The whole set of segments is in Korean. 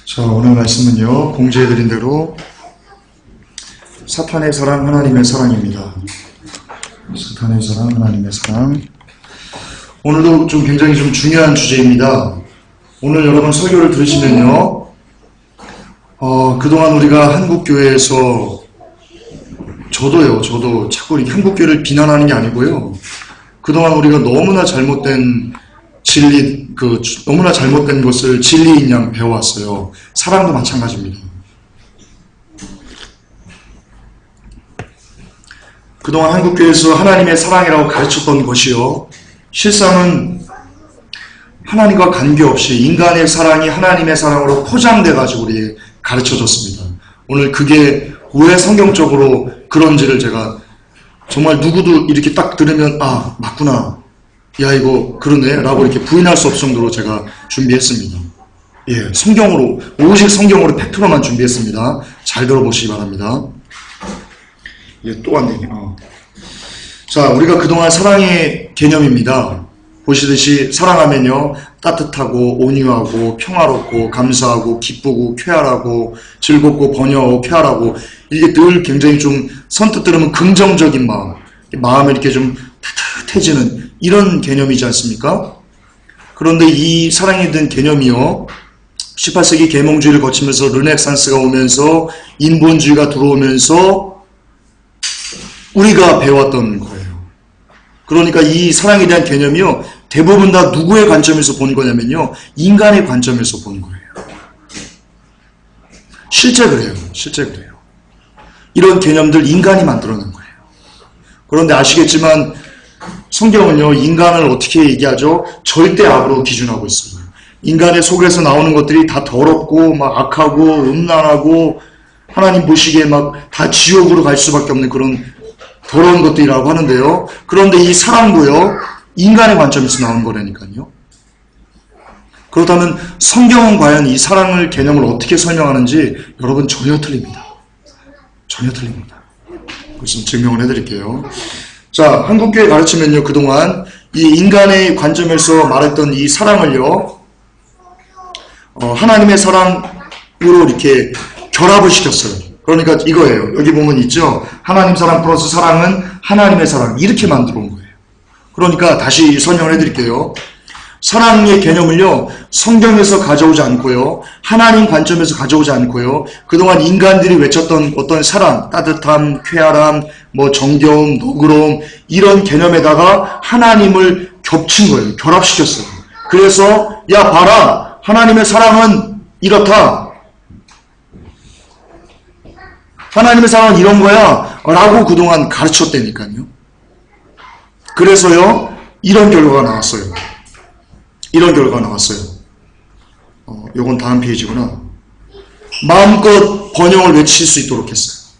자, 오늘 말씀은요, 공지해드린 대로 사탄의 사랑, 하나님의 사랑입니다. 사탄의 사랑, 하나님의 사랑. 오늘도 좀 굉장히 좀 중요한 주제입니다. 오늘 여러분 설교를 들으시면요, 그동안 우리가 한국교회에서 저도 자꾸 이렇게 한국교회를 비난하는 게 아니고요, 그동안 우리가 너무나 잘못된 진리, 너무나 잘못된 것을 진리인 양 배워왔어요. 사랑도 마찬가지입니다. 그동안 한국교회에서 하나님의 사랑이라고 가르쳤던 것이요, 실상은 하나님과 관계없이 인간의 사랑이 하나님의 사랑으로 포장돼가지고 우리에게 가르쳐줬습니다. 오늘 그게 왜 성경적으로 그런지를 제가 정말 누구도 이렇게 딱 들으면 아, 맞구나, 야 이거 그러네 라고 이렇게 부인할 수 없을 정도로 제가 준비했습니다. 예, 성경으로, 오직 성경으로 100%만 준비했습니다. 잘 들어보시기 바랍니다. 예, 또 안 되네. 자, 우리가 그동안 사랑의 개념입니다. 보시듯이 사랑하면요, 따뜻하고 온유하고 평화롭고 감사하고 기쁘고 쾌활하고 즐겁고 번영하고 쾌활하고, 이게 늘 굉장히 좀 선뜻 들으면 긍정적인 마음이 이렇게 좀 따뜻해지는 이런 개념이지 않습니까? 그런데 이 사랑에 대한 개념이요, 18세기 계몽주의를 거치면서 르네상스가 오면서 인본주의가 들어오면서 우리가 배웠던 거예요. 그러니까 이 사랑에 대한 개념이요, 대부분 다 누구의 관점에서 보는 거냐면요, 인간의 관점에서 보는 거예요. 실제 그래요. 이런 개념들 인간이 만들어낸 거예요. 그런데 아시겠지만 성경은요, 인간을 어떻게 얘기하죠? 절대 악으로 기준하고 있어요. 인간의 속에서 나오는 것들이 다 더럽고 막 악하고 음란하고 하나님 보시기에 막 다 지옥으로 갈 수밖에 없는 그런 더러운 것들이라고 하는데요. 그런데 이 사랑도요, 인간의 관점에서 나오는 거라니까요. 그렇다면 성경은 과연 이 사랑을 개념을 어떻게 설명하는지 여러분 전혀 틀립니다. 그것은 증명을 해드릴게요. 자, 한국교회 가르치면요, 그동안 이 인간의 관점에서 말했던 이 사랑을요, 하나님의 사랑으로 이렇게 결합을 시켰어요. 그러니까 이거예요. 여기 보면 있죠? 하나님 사랑 플러스 사랑은 하나님의 사랑, 이렇게 만들어 온 거예요. 그러니까 다시 설명을 해드릴게요. 사랑의 개념을요, 성경에서 가져오지 않고요, 하나님 관점에서 가져오지 않고요, 그동안 인간들이 외쳤던 어떤 사랑, 따뜻함, 쾌활함, 정겨움, 너그러움, 이런 개념에다가 하나님을 겹친 거예요. 결합시켰어요. 그래서 야 봐라, 하나님의 사랑은 이렇다, 하나님의 사랑은 이런 거야 라고 그동안 가르쳤다니까요. 그래서요, 이런 결과가 나왔어요. 요건 다음 페이지구나. 마음껏 번영을 외칠 수 있도록 했어요.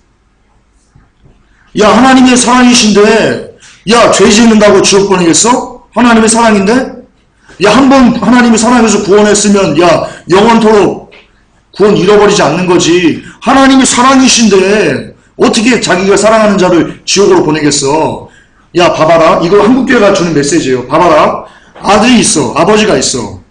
야, 하나님의 사랑이신데, 야, 죄 짓는다고 지옥 보내겠어? 하나님의 사랑인데? 야, 한번 하나님의 사랑에서 구원했으면, 야, 영원토록 구원 잃어버리지 않는 거지. 하나님이 사랑이신데, 어떻게 자기가 사랑하는 자를 지옥으로 보내겠어? 야, 봐봐라. 이거 한국교회가 주는 메시지예요. 봐봐라. 아들이 있어. 아버지가 있어.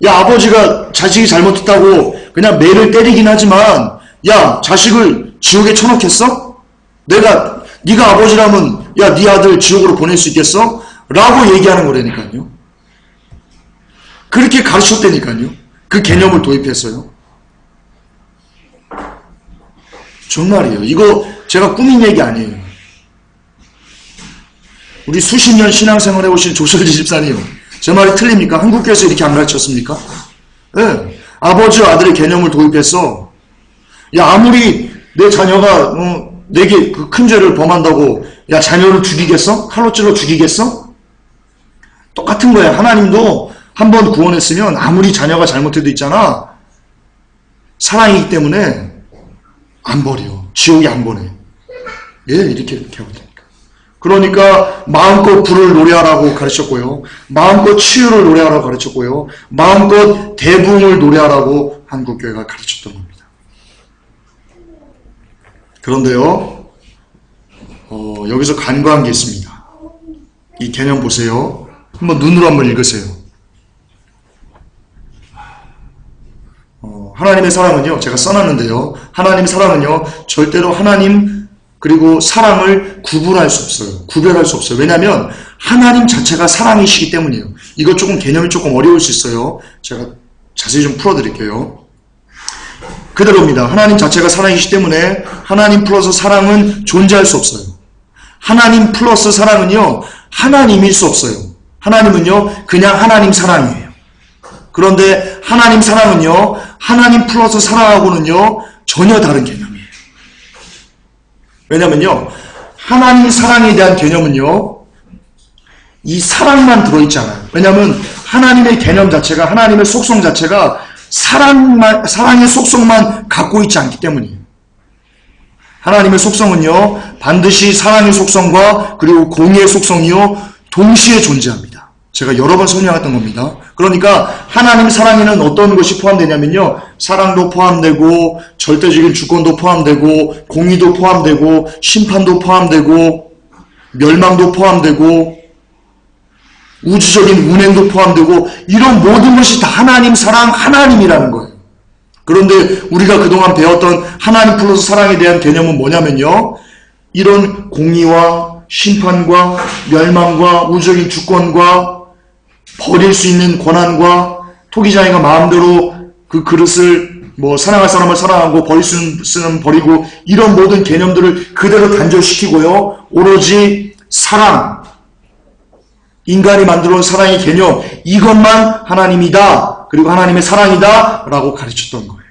야, 아버지가 자식이 잘못했다고 그냥 매를 때리긴 하지만, 야, 자식을 지옥에 쳐넣겠어? 네가 아버지라면, 야, 네 아들 지옥으로 보낼 수 있겠어? 라고 얘기하는 거라니까요. 그렇게 가르쳤다니까요. 그 개념을 도입했어요. 정말이에요. 이거 제가 꾸민 얘기 아니에요. 우리 수십 년 신앙생활 해오신 조설지 집사님, 제 말이 틀립니까? 한국교회에서 이렇게 안 가르쳤습니까? 네. 아버지와 아들의 개념을 도입해서, 야, 아무리 내 자녀가 내게 그 큰 죄를 범한다고, 야, 자녀를 죽이겠어? 칼로 찔러 죽이겠어? 똑같은 거야. 하나님도 한번 구원했으면 아무리 자녀가 잘못해도 있잖아, 사랑이기 때문에 안 버려. 지옥에 안 보내. 예, 이렇게 하거든요. 그러니까 마음껏 부를 노래하라고 가르쳤고요, 마음껏 치유를 노래하라고 가르쳤고요, 마음껏 대부흥을 노래하라고 한국교회가 가르쳤던 겁니다. 그런데요, 여기서 간과한 게 있습니다. 이 개념 보세요. 한번 눈으로 한번 읽으세요. 하나님의 사랑은요, 제가 써놨는데요. 하나님의 사랑은요, 절대로 하나님 그리고 사랑을 구별할 수 없어요. 왜냐하면 하나님 자체가 사랑이시기 때문이에요. 이거 개념이 조금 어려울 수 있어요. 제가 자세히 좀 풀어드릴게요. 그대로입니다. 하나님 자체가 사랑이시기 때문에 하나님 플러스 사랑은 존재할 수 없어요. 하나님 플러스 사랑은요, 하나님일 수 없어요. 하나님은요, 그냥 하나님 사랑이에요. 그런데 하나님 사랑은요, 하나님 플러스 사랑하고는요, 전혀 다른 개념이에요. 왜냐면요, 하나님 사랑에 대한 개념은요, 이 사랑만 들어있지 않아요. 왜냐면 하나님의 개념 자체가, 하나님의 속성 자체가 사랑의 속성만 갖고 있지 않기 때문이에요. 하나님의 속성은요, 반드시 사랑의 속성과 그리고 공의의 속성이요, 동시에 존재합니다. 제가 여러 번 설명했던 겁니다. 그러니까 하나님 사랑에는 어떤 것이 포함되냐면요, 사랑도 포함되고 절대적인 주권도 포함되고 공의도 포함되고 심판도 포함되고 멸망도 포함되고 우주적인 운행도 포함되고 이런 모든 것이 다 하나님 사랑, 하나님이라는 거예요. 그런데 우리가 그동안 배웠던 하나님 플러스 사랑에 대한 개념은 뭐냐면요, 이런 공의와 심판과 멸망과 우주적인 주권과 버릴 수 있는 권한과 토기장이가 마음대로 그 그릇을 사랑할 사람을 사랑하고 버릴 수 있는 버리고 이런 모든 개념들을 그대로 단절시키고요, 오로지 사랑, 인간이 만들어 온 사랑의 개념, 이것만 하나님이다, 그리고 하나님의 사랑이다 라고 가르쳤던 거예요.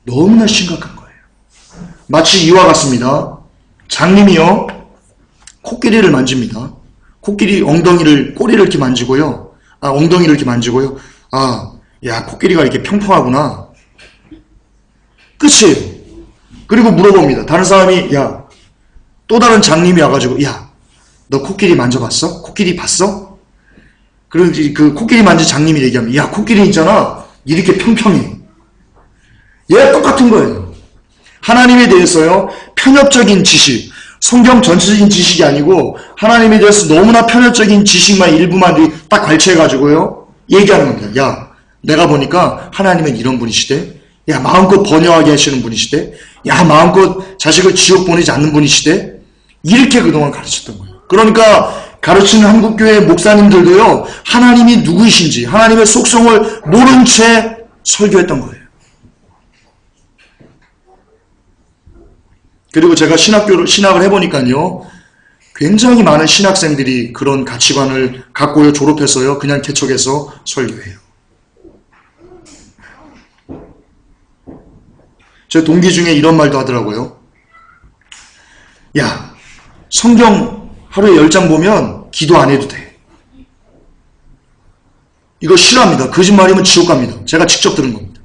너무나 심각한 거예요. 마치 이와 같습니다. 장님이요, 코끼리를 만집니다. 코끼리 꼬리를 이렇게 만지고요. 엉덩이를 이렇게 만지고요. 야, 코끼리가 이렇게 평평하구나. 끝이에요. 그리고 물어봅니다. 다른 사람이, 야, 또 다른 장님이 와가지고, 야, 너 코끼리 만져봤어? 코끼리 봤어? 그리고 그 코끼리 만진 장님이 얘기하면, 야, 코끼리 있잖아. 이렇게 평평해. 얘가 똑같은 거예요. 하나님에 대해서요, 편협적인 지식, 성경 전체적인 지식이 아니고 하나님에 대해서 너무나 편협적인 지식만 일부만 딱 관찰해가지고요, 얘기하는 겁니다. 야, 내가 보니까 하나님은 이런 분이시대. 야, 마음껏 번영하게 하시는 분이시대. 야, 마음껏 자식을 지옥 보내지 않는 분이시대. 이렇게 그동안 가르쳤던 거예요. 그러니까 가르치는 한국교회 목사님들도요, 하나님이 누구이신지 하나님의 속성을 모른 채 설교했던 거예요. 그리고 제가 신학을 해보니까요, 굉장히 많은 신학생들이 그런 가치관을 갖고요, 졸업해서요, 그냥 개척해서 설교해요. 제 동기 중에 이런 말도 하더라고요. 야, 성경 하루에 10장 보면 기도 안 해도 돼. 이거 싫어합니다. 거짓말이면 지옥 갑니다. 제가 직접 들은 겁니다.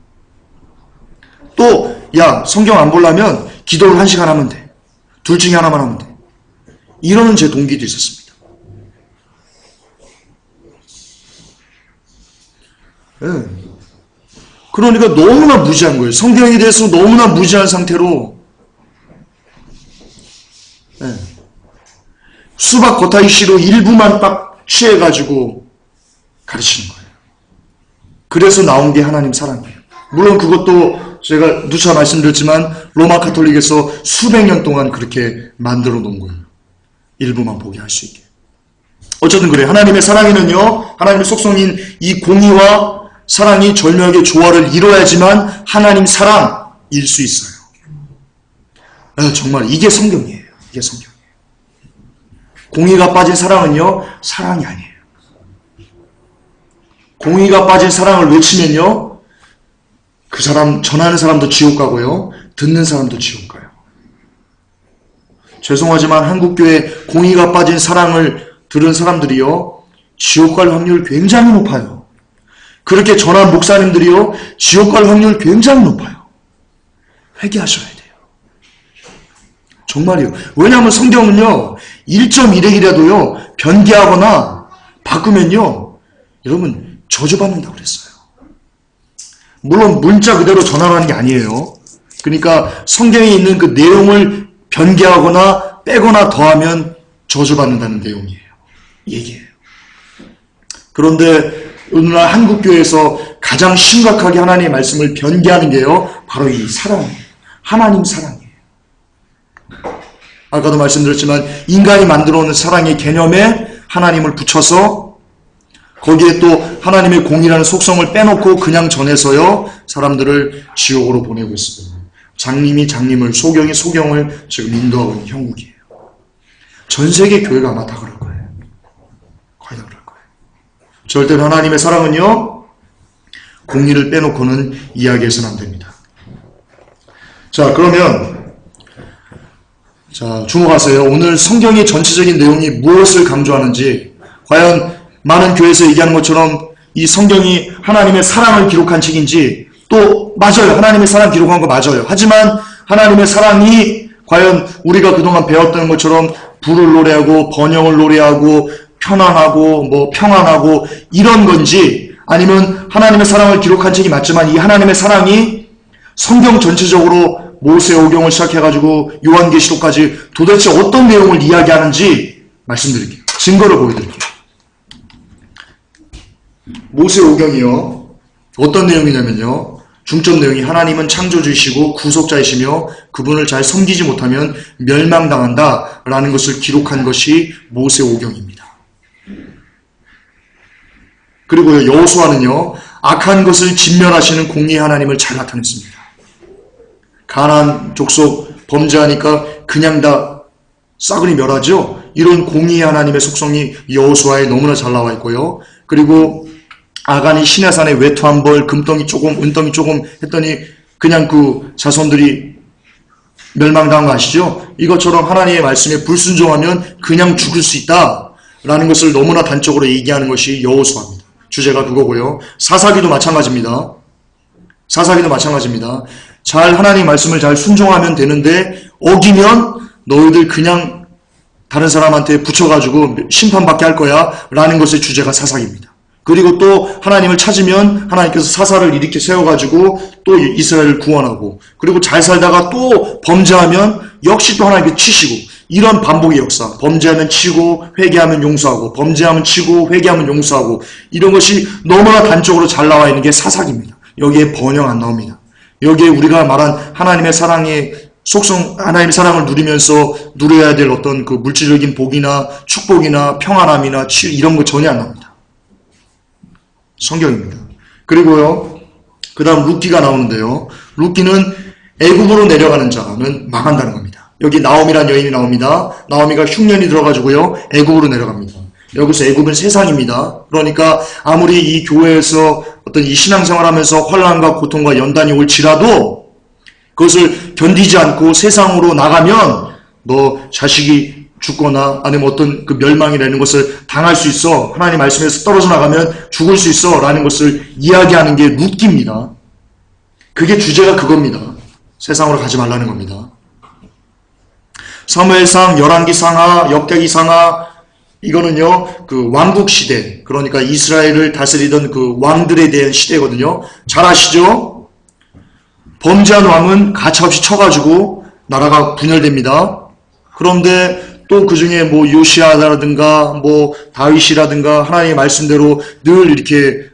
또, 야, 성경 안 보려면 기도를 1시간 하면 돼. 둘 중에 하나만 하면 돼. 이러는 제 동기도 있었습니다. 네. 그러니까 너무나 무지한 거예요. 성경에 대해서 너무나 무지한 상태로, 네, 수박 겉타이시로 일부만 딱 취해가지고 가르치는 거예요. 그래서 나온 게 하나님 사랑이에요. 물론 그것도 제가 누차 말씀드렸지만 로마 카톨릭에서 수백 년 동안 그렇게 만들어 놓은 거예요. 일부만 보게 할 수 있게. 어쨌든 그래요. 하나님의 사랑에는요, 하나님의 속성인 이 공의와 사랑이 절묘하게 조화를 이뤄야지만 하나님 사랑일 수 있어요. 정말 이게 성경이에요. 이게 성경이에요. 공의가 빠진 사랑은요, 사랑이 아니에요. 공의가 빠진 사랑을 외치면요, 그 사람, 전하는 사람도 지옥 가고요, 듣는 사람도 지옥 가요. 죄송하지만 한국교회 공의가 빠진 사랑을 들은 사람들이요, 지옥 갈 확률 굉장히 높아요. 그렇게 전한 목사님들이요, 지옥 갈 확률 굉장히 높아요. 회개하셔야 돼요. 정말이요. 왜냐하면 성경은요, 1.1핵이라도요, 변개하거나 바꾸면요, 여러분, 저주받는다고 그랬어요. 물론 문자 그대로 전하라는 게 아니에요. 그러니까 성경에 있는 그 내용을 변개하거나 빼거나 더하면 저주받는다는 내용이에요. 얘기예요. 그런데 오늘날 한국교회에서 가장 심각하게 하나님의 말씀을 변개하는 게요, 바로 이 사랑이에요. 하나님 사랑이에요. 아까도 말씀드렸지만 인간이 만들어 놓은 사랑의 개념에 하나님을 붙여서 거기에 또 하나님의 공의라는 속성을 빼놓고 그냥 전해서요, 사람들을 지옥으로 보내고 있습니다. 장님이 장님을, 소경이 소경을 지금 인도하고 있는 형국이에요. 전 세계 교회가 아마 다 그럴 거예요. 거의 다 그럴 거예요. 절대로 하나님의 사랑은요, 공의를 빼놓고는 이야기해서는 안 됩니다. 자, 그러면 자, 주목하세요. 오늘 성경의 전체적인 내용이 무엇을 강조하는지, 과연 많은 교회에서 얘기하는 것처럼 이 성경이 하나님의 사랑을 기록한 책인지, 또 맞아요. 하나님의 사랑 기록한 거 맞아요. 하지만 하나님의 사랑이 과연 우리가 그동안 배웠던 것처럼 부를 노래하고 번영을 노래하고 편안하고 뭐 평안하고 이런 건지, 아니면 하나님의 사랑을 기록한 책이 맞지만 이 하나님의 사랑이 성경 전체적으로 모세오경을 시작해가지고 요한계시록까지 도대체 어떤 내용을 이야기하는지 말씀드릴게요. 증거를 보여드릴게요. 모세오경이요, 어떤 내용이냐면요, 중점 내용이 하나님은 창조주이시고 구속자이시며 그분을 잘 섬기지 못하면 멸망당한다 라는 것을 기록한 것이 모세오경입니다. 그리고 여호수아는요, 악한 것을 진멸하시는 공의의 하나님을 잘 나타냈습니다. 가나안 족속 범죄하니까 그냥 다 싸그리 멸하죠. 이런 공의의 하나님의 속성이 여호수아에 너무나 잘 나와 있고요. 그리고 아간이 시내산에 외투 한 벌, 금덩이 조금, 은덩이 조금 했더니 그냥 그 자손들이 멸망당한 거 아시죠? 이것처럼 하나님의 말씀에 불순종하면 그냥 죽을 수 있다라는 것을 너무나 단적으로 얘기하는 것이 여호수아입니다. 주제가 그거고요. 사사기도 마찬가지입니다. 사사기도 마찬가지입니다. 잘 하나님의 말씀을 잘 순종하면 되는데 어기면 너희들 그냥 다른 사람한테 붙여가지고 심판받게 할 거야 라는 것의 주제가 사사기입니다. 그리고 또 하나님을 찾으면 하나님께서 사사를 일으켜 세워가지고 또 이스라엘을 구원하고, 그리고 잘 살다가 또 범죄하면 역시 또 하나님께 치시고, 이런 반복의 역사. 범죄하면 치고 회개하면 용서하고, 범죄하면 치고 회개하면 용서하고, 이런 것이 너무나 단적으로 잘 나와 있는 게 사사기입니다. 여기에 번영 안 나옵니다. 여기에 우리가 말한 하나님의 사랑의 속성, 하나님의 사랑을 누리면서 누려야 될 어떤 그 물질적인 복이나 축복이나 평안함이나 치유, 이런 거 전혀 안 나옵니다. 성경입니다. 그리고요, 그 다음 룻기가 나오는데요, 룻기는 애굽으로 내려가는 자는 망한다는 겁니다. 여기 나오미란 여인이 나옵니다. 나오미가 흉년이 들어가지고요, 애굽으로 내려갑니다. 여기서 애굽은 세상입니다. 그러니까 아무리 이 교회에서 어떤 이 신앙생활하면서 환난과 고통과 연단이 올지라도 그것을 견디지 않고 세상으로 나가면 너 자식이 죽거나 아니면 어떤 그 멸망이라는 것을 당할 수 있어. 하나님 말씀에서 떨어져 나가면 죽을 수 있어 라는 것을 이야기하는 게 룻기입니다. 그게 주제가 그겁니다. 세상으로 가지 말라는 겁니다. 사무엘상, 열왕기상하, 역대기상하, 이거는요, 그 왕국 시대, 그러니까 이스라엘을 다스리던 그 왕들에 대한 시대거든요. 잘 아시죠? 범죄한 왕은 가차없이 쳐가지고 나라가 분열됩니다. 그런데 또 그 중에 뭐 요시아라든가 뭐 다윗이라든가 하나님의 말씀대로 늘 이렇게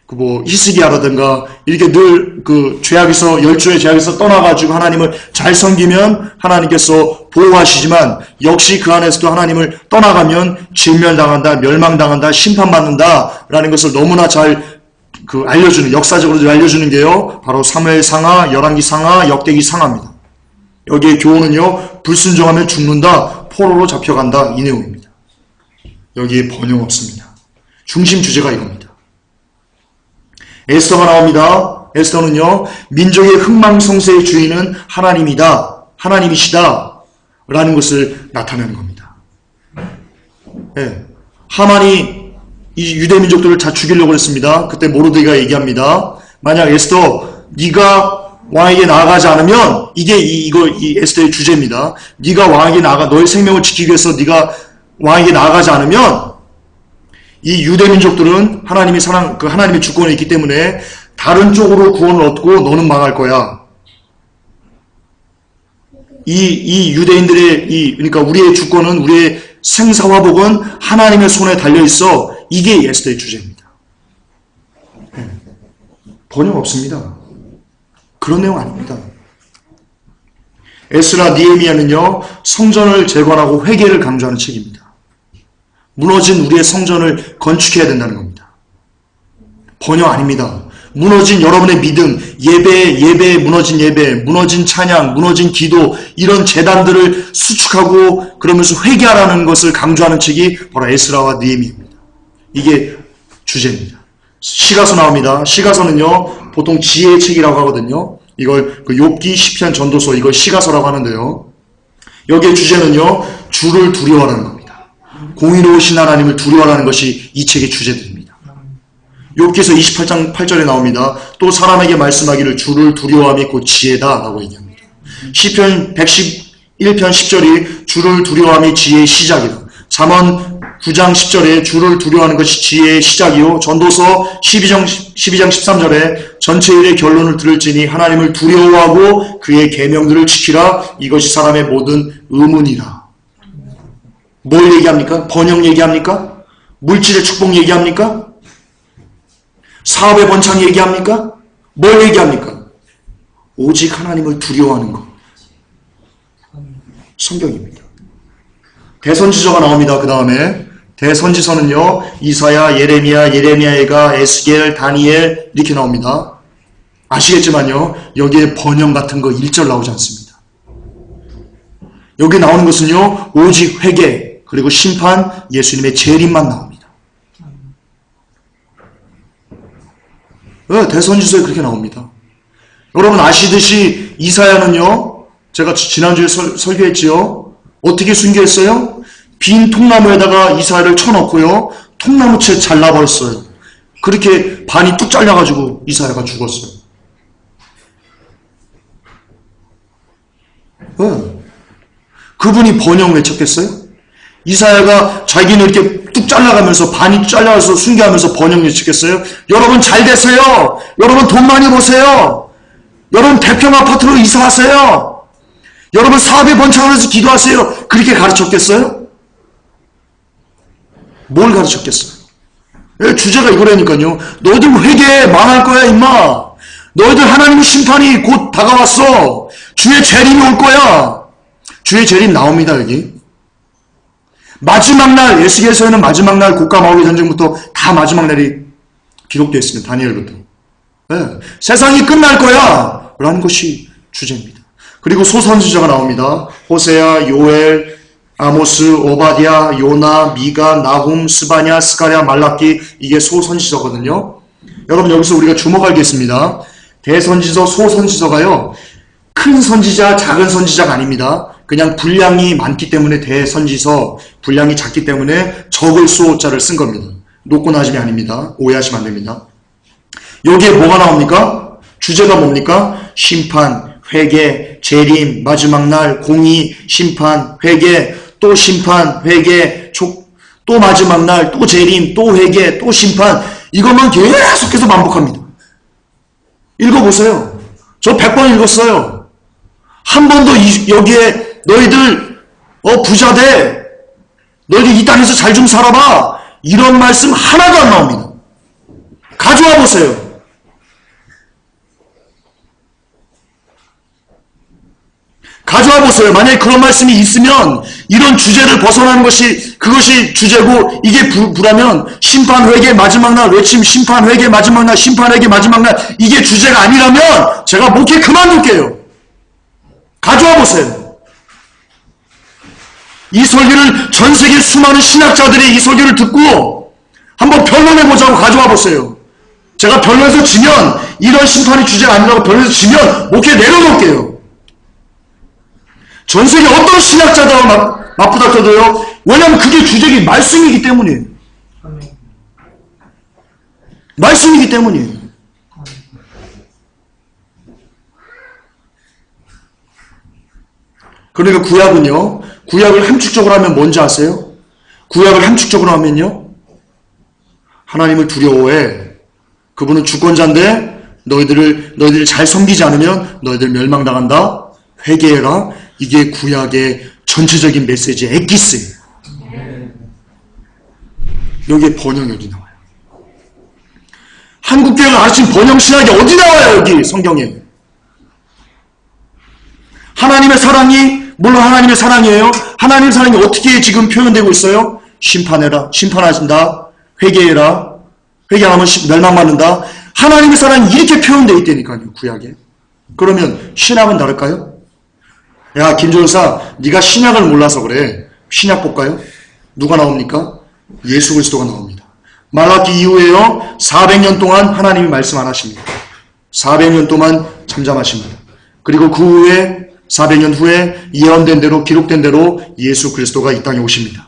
그 뭐 히스기야라든가 이렇게 늘 그 죄악에서, 열조의 죄악에서 떠나가지고 하나님을 잘 섬기면 하나님께서 보호하시지만 역시 그 안에서도 하나님을 떠나가면 진멸당한다, 멸망당한다, 심판받는다 라는 것을 너무나 잘 그 알려주는, 역사적으로 알려주는 게요, 바로 사무엘상하, 열왕기상하, 역대기상하입니다. 여기에 교훈은요, 불순종하면 죽는다, 포로로 잡혀간다, 이 내용입니다. 여기에 번영 없습니다. 중심 주제가 이겁니다. 에스더가 나옵니다. 에스더는요, 민족의 흥망성쇠의 주인은 하나님이다, 하나님이시다 라는 것을 나타내는 겁니다. 네. 하만이 이 유대 민족들을 다 죽이려고 했습니다. 그때 모르드게가 얘기합니다. 만약 에스더, 네가 왕에게 나아가지 않으면, 이 에스더의 주제입니다. 네가 왕에게 너의 생명을 지키기 위해서 네가 왕에게 나아가지 않으면 이 유대 민족들은 하나님의 하나님의 주권에 있기 때문에 다른 쪽으로 구원을 얻고 너는 망할 거야. 이 유대인들의 그러니까 우리의 주권은, 우리의 생사화복은 하나님의 손에 달려 있어. 이게 에스더의 주제입니다. 번역 없습니다. 그런 내용 아닙니다. 에스라 니에미야는요, 성전을 재건하고 회개를 강조하는 책입니다. 무너진 우리의 성전을 건축해야 된다는 겁니다. 번역 아닙니다. 무너진 여러분의 믿음, 예배, 무너진 예배, 무너진 찬양, 무너진 기도, 이런 재단들을 수축하고 그러면서 회개하라는 것을 강조하는 책이 바로 에스라와 느헤미야입니다. 이게 주제입니다. 시가서 나옵니다. 시가서는요, 보통 지혜의 책이라고 하거든요. 이걸 욥기, 시편, 전도서, 이걸 시가서라고 하는데요. 여기의 주제는요, 주를 두려워하라는 겁니다. 공의로우신 하나님을 두려워하라는 것이 이 책의 주제들입니다. 욥기서 28장 8절에 나옵니다. 또 사람에게 말씀하기를 주를 두려워함이 곧 지혜다 라고 얘기합니다. 시편 111편 10절이 주를 두려워함이 지혜의 시작이다. 잠언 9장 10절에 주를 두려워하는 것이 지혜의 시작이요. 전도서 12장 13절에 전체 일의 결론을 들을지니 하나님을 두려워하고 그의 계명들을 지키라. 이것이 사람의 모든 의문이라. 뭘 얘기합니까? 번영 얘기합니까? 물질의 축복 얘기합니까? 사업의 번창 얘기합니까? 뭘 얘기합니까? 오직 하나님을 두려워하는 것. 성경입니다. 대선지서가 나옵니다. 그 다음에 대선지서는요, 이사야, 예레미야가, 에스겔, 다니엘 이렇게 나옵니다. 아시겠지만요, 여기에 번영 같은 거 1절 나오지 않습니다. 여기 나오는 것은요, 오직 회개 그리고 심판, 예수님의 재림만 나옵니다. 대선지서에 그렇게 나옵니다. 여러분 아시듯이 이사야는요, 제가 지난주에 설교했지요. 어떻게 순교했어요? 빈 통나무에다가 이사야를 쳐넣고요, 통나무채 잘라버렸어요. 그렇게 반이 뚝 잘려가지고 이사야가 죽었어요. 그분이 번영 외쳤겠어요? 이사야가 자기는 이렇게 뚝 잘라가면서, 반이 잘라서 순교하면서 번영 외쳤겠어요? 여러분 잘 됐어요. 여러분 돈 많이 버세요. 여러분 대평 아파트로 이사하세요. 여러분 사업에 번창을 해서 기도하세요. 그렇게 가르쳤겠어요? 뭘 가르쳤겠어요? 주제가 이거라니까요. 너희들 회개해, 망할 거야 임마. 너희들 하나님의 심판이 곧 다가왔어. 주의 재림이 올 거야. 주의 재림 나옵니다. 여기 마지막 날, 에스겔서에는 마지막 날, 곡과 마오리 전쟁부터 다 마지막 날이 기록되어 있습니다. 다니엘부터. 세상이 끝날 거야 라는 것이 주제입니다. 그리고 소선지자가 나옵니다. 호세아, 요엘, 아모스, 오바디아, 요나, 미가, 나훔, 스바냐, 스가랴, 말라기, 이게 소선지서거든요. 여러분 여기서 우리가 주목할 게 있습니다. 대선지서, 소선지서가요, 큰 선지자, 작은 선지자가 아닙니다. 그냥 분량이 많기 때문에 대선지서, 분량이 작기 때문에 적을 수호자를 쓴 겁니다. 놓고 나짐이 아닙니다. 오해하시면 안 됩니다. 여기에 뭐가 나옵니까? 주제가 뭡니까? 심판, 회개, 재림, 마지막 날, 공의, 심판, 회개, 또 심판, 회개, 또 마지막 날, 또 재림, 또 회개, 또 심판. 이것만 계속해서 반복합니다. 읽어보세요. 저 100번 읽었어요. 한 번도 여기에 너희들 부자 돼, 너희들 이 땅에서 잘 좀 살아봐, 이런 말씀 하나도 안 나옵니다. 가져와 보세요. 가져와 보세요. 만약에 그런 말씀이 있으면 이런 주제를 벗어나는 그것이 주제고, 이게 불하면 심판, 회개, 마지막 날 외침, 심판, 회개, 마지막 날, 심판, 회개, 마지막 날, 이게 주제가 아니라면 제가 목회 그만둘게요. 가져와 보세요. 이 설교를 전 세계 수많은 신학자들이 이 설교를 듣고 한번 변론해보자고 가져와 보세요. 제가 변론에서 지면, 이런 심판이 주제가 아니라고 변론에서 지면 목회 내려놓을게요. 전 세계 어떤 신학자들하고 맞부닥쳐도요. 왜냐하면 그게 주제기 말씀이기 때문이에요. 말씀이기 때문이에요. 그러니까 구약은요, 구약을 함축적으로 하면 뭔지 아세요? 구약을 함축적으로 하면요, 하나님을 두려워해. 그분은 주권자인데 너희들을 잘 섬기지 않으면 너희들 멸망당한다. 회개해라. 이게 구약의 전체적인 메시지의 엑기스예요. 여기에 번역이 나와요. 한국교회가 가르친 번영신학이 어디 나와요, 여기 성경에? 하나님의 사랑이, 물론 하나님의 사랑이에요. 하나님의 사랑이 어떻게 지금 표현되고 있어요? 심판해라, 심판하신다, 회개해라, 회개하면 멸망받는다. 하나님의 사랑이 이렇게 표현되어 있다니까요, 구약에. 그러면 신약은 다를까요? 야, 김전사, 네가 신약을 몰라서 그래. 신약 볼까요? 누가 나옵니까? 예수 그리스도가 나옵니다. 말라기 이후에요, 400년 동안 하나님이 말씀 안 하십니다. 400년 동안 잠잠하십니다. 그리고 그 후에 400년 후에 예언된 대로, 기록된 대로 예수 그리스도가 이 땅에 오십니다.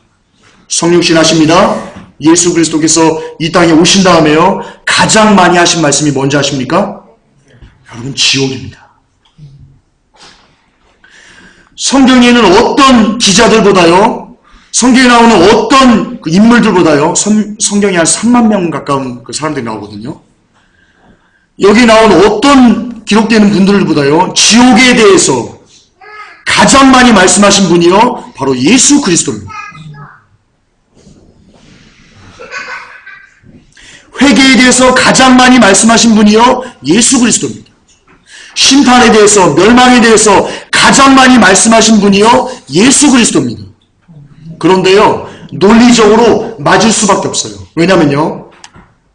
성육신 하십니다. 예수 그리스도께서 이 땅에 오신 다음에요, 가장 많이 하신 말씀이 뭔지 아십니까? 여러분, 지옥입니다. 성경에는 어떤 기자들보다요, 성경에 나오는 어떤 인물들보다요, 성경에 한 3만 명 가까운 그 사람들이 나오거든요. 여기 나온 어떤 기록되는 분들보다요, 지옥에 대해서 가장 많이 말씀하신 분이요, 바로 예수 그리스도입니다. 회개에 대해서 가장 많이 말씀하신 분이요, 예수 그리스도입니다. 심판에 대해서, 멸망에 대해서 가장 많이 말씀하신 분이요, 예수 그리스도입니다. 그런데요, 논리적으로 맞을 수밖에 없어요. 왜냐면요,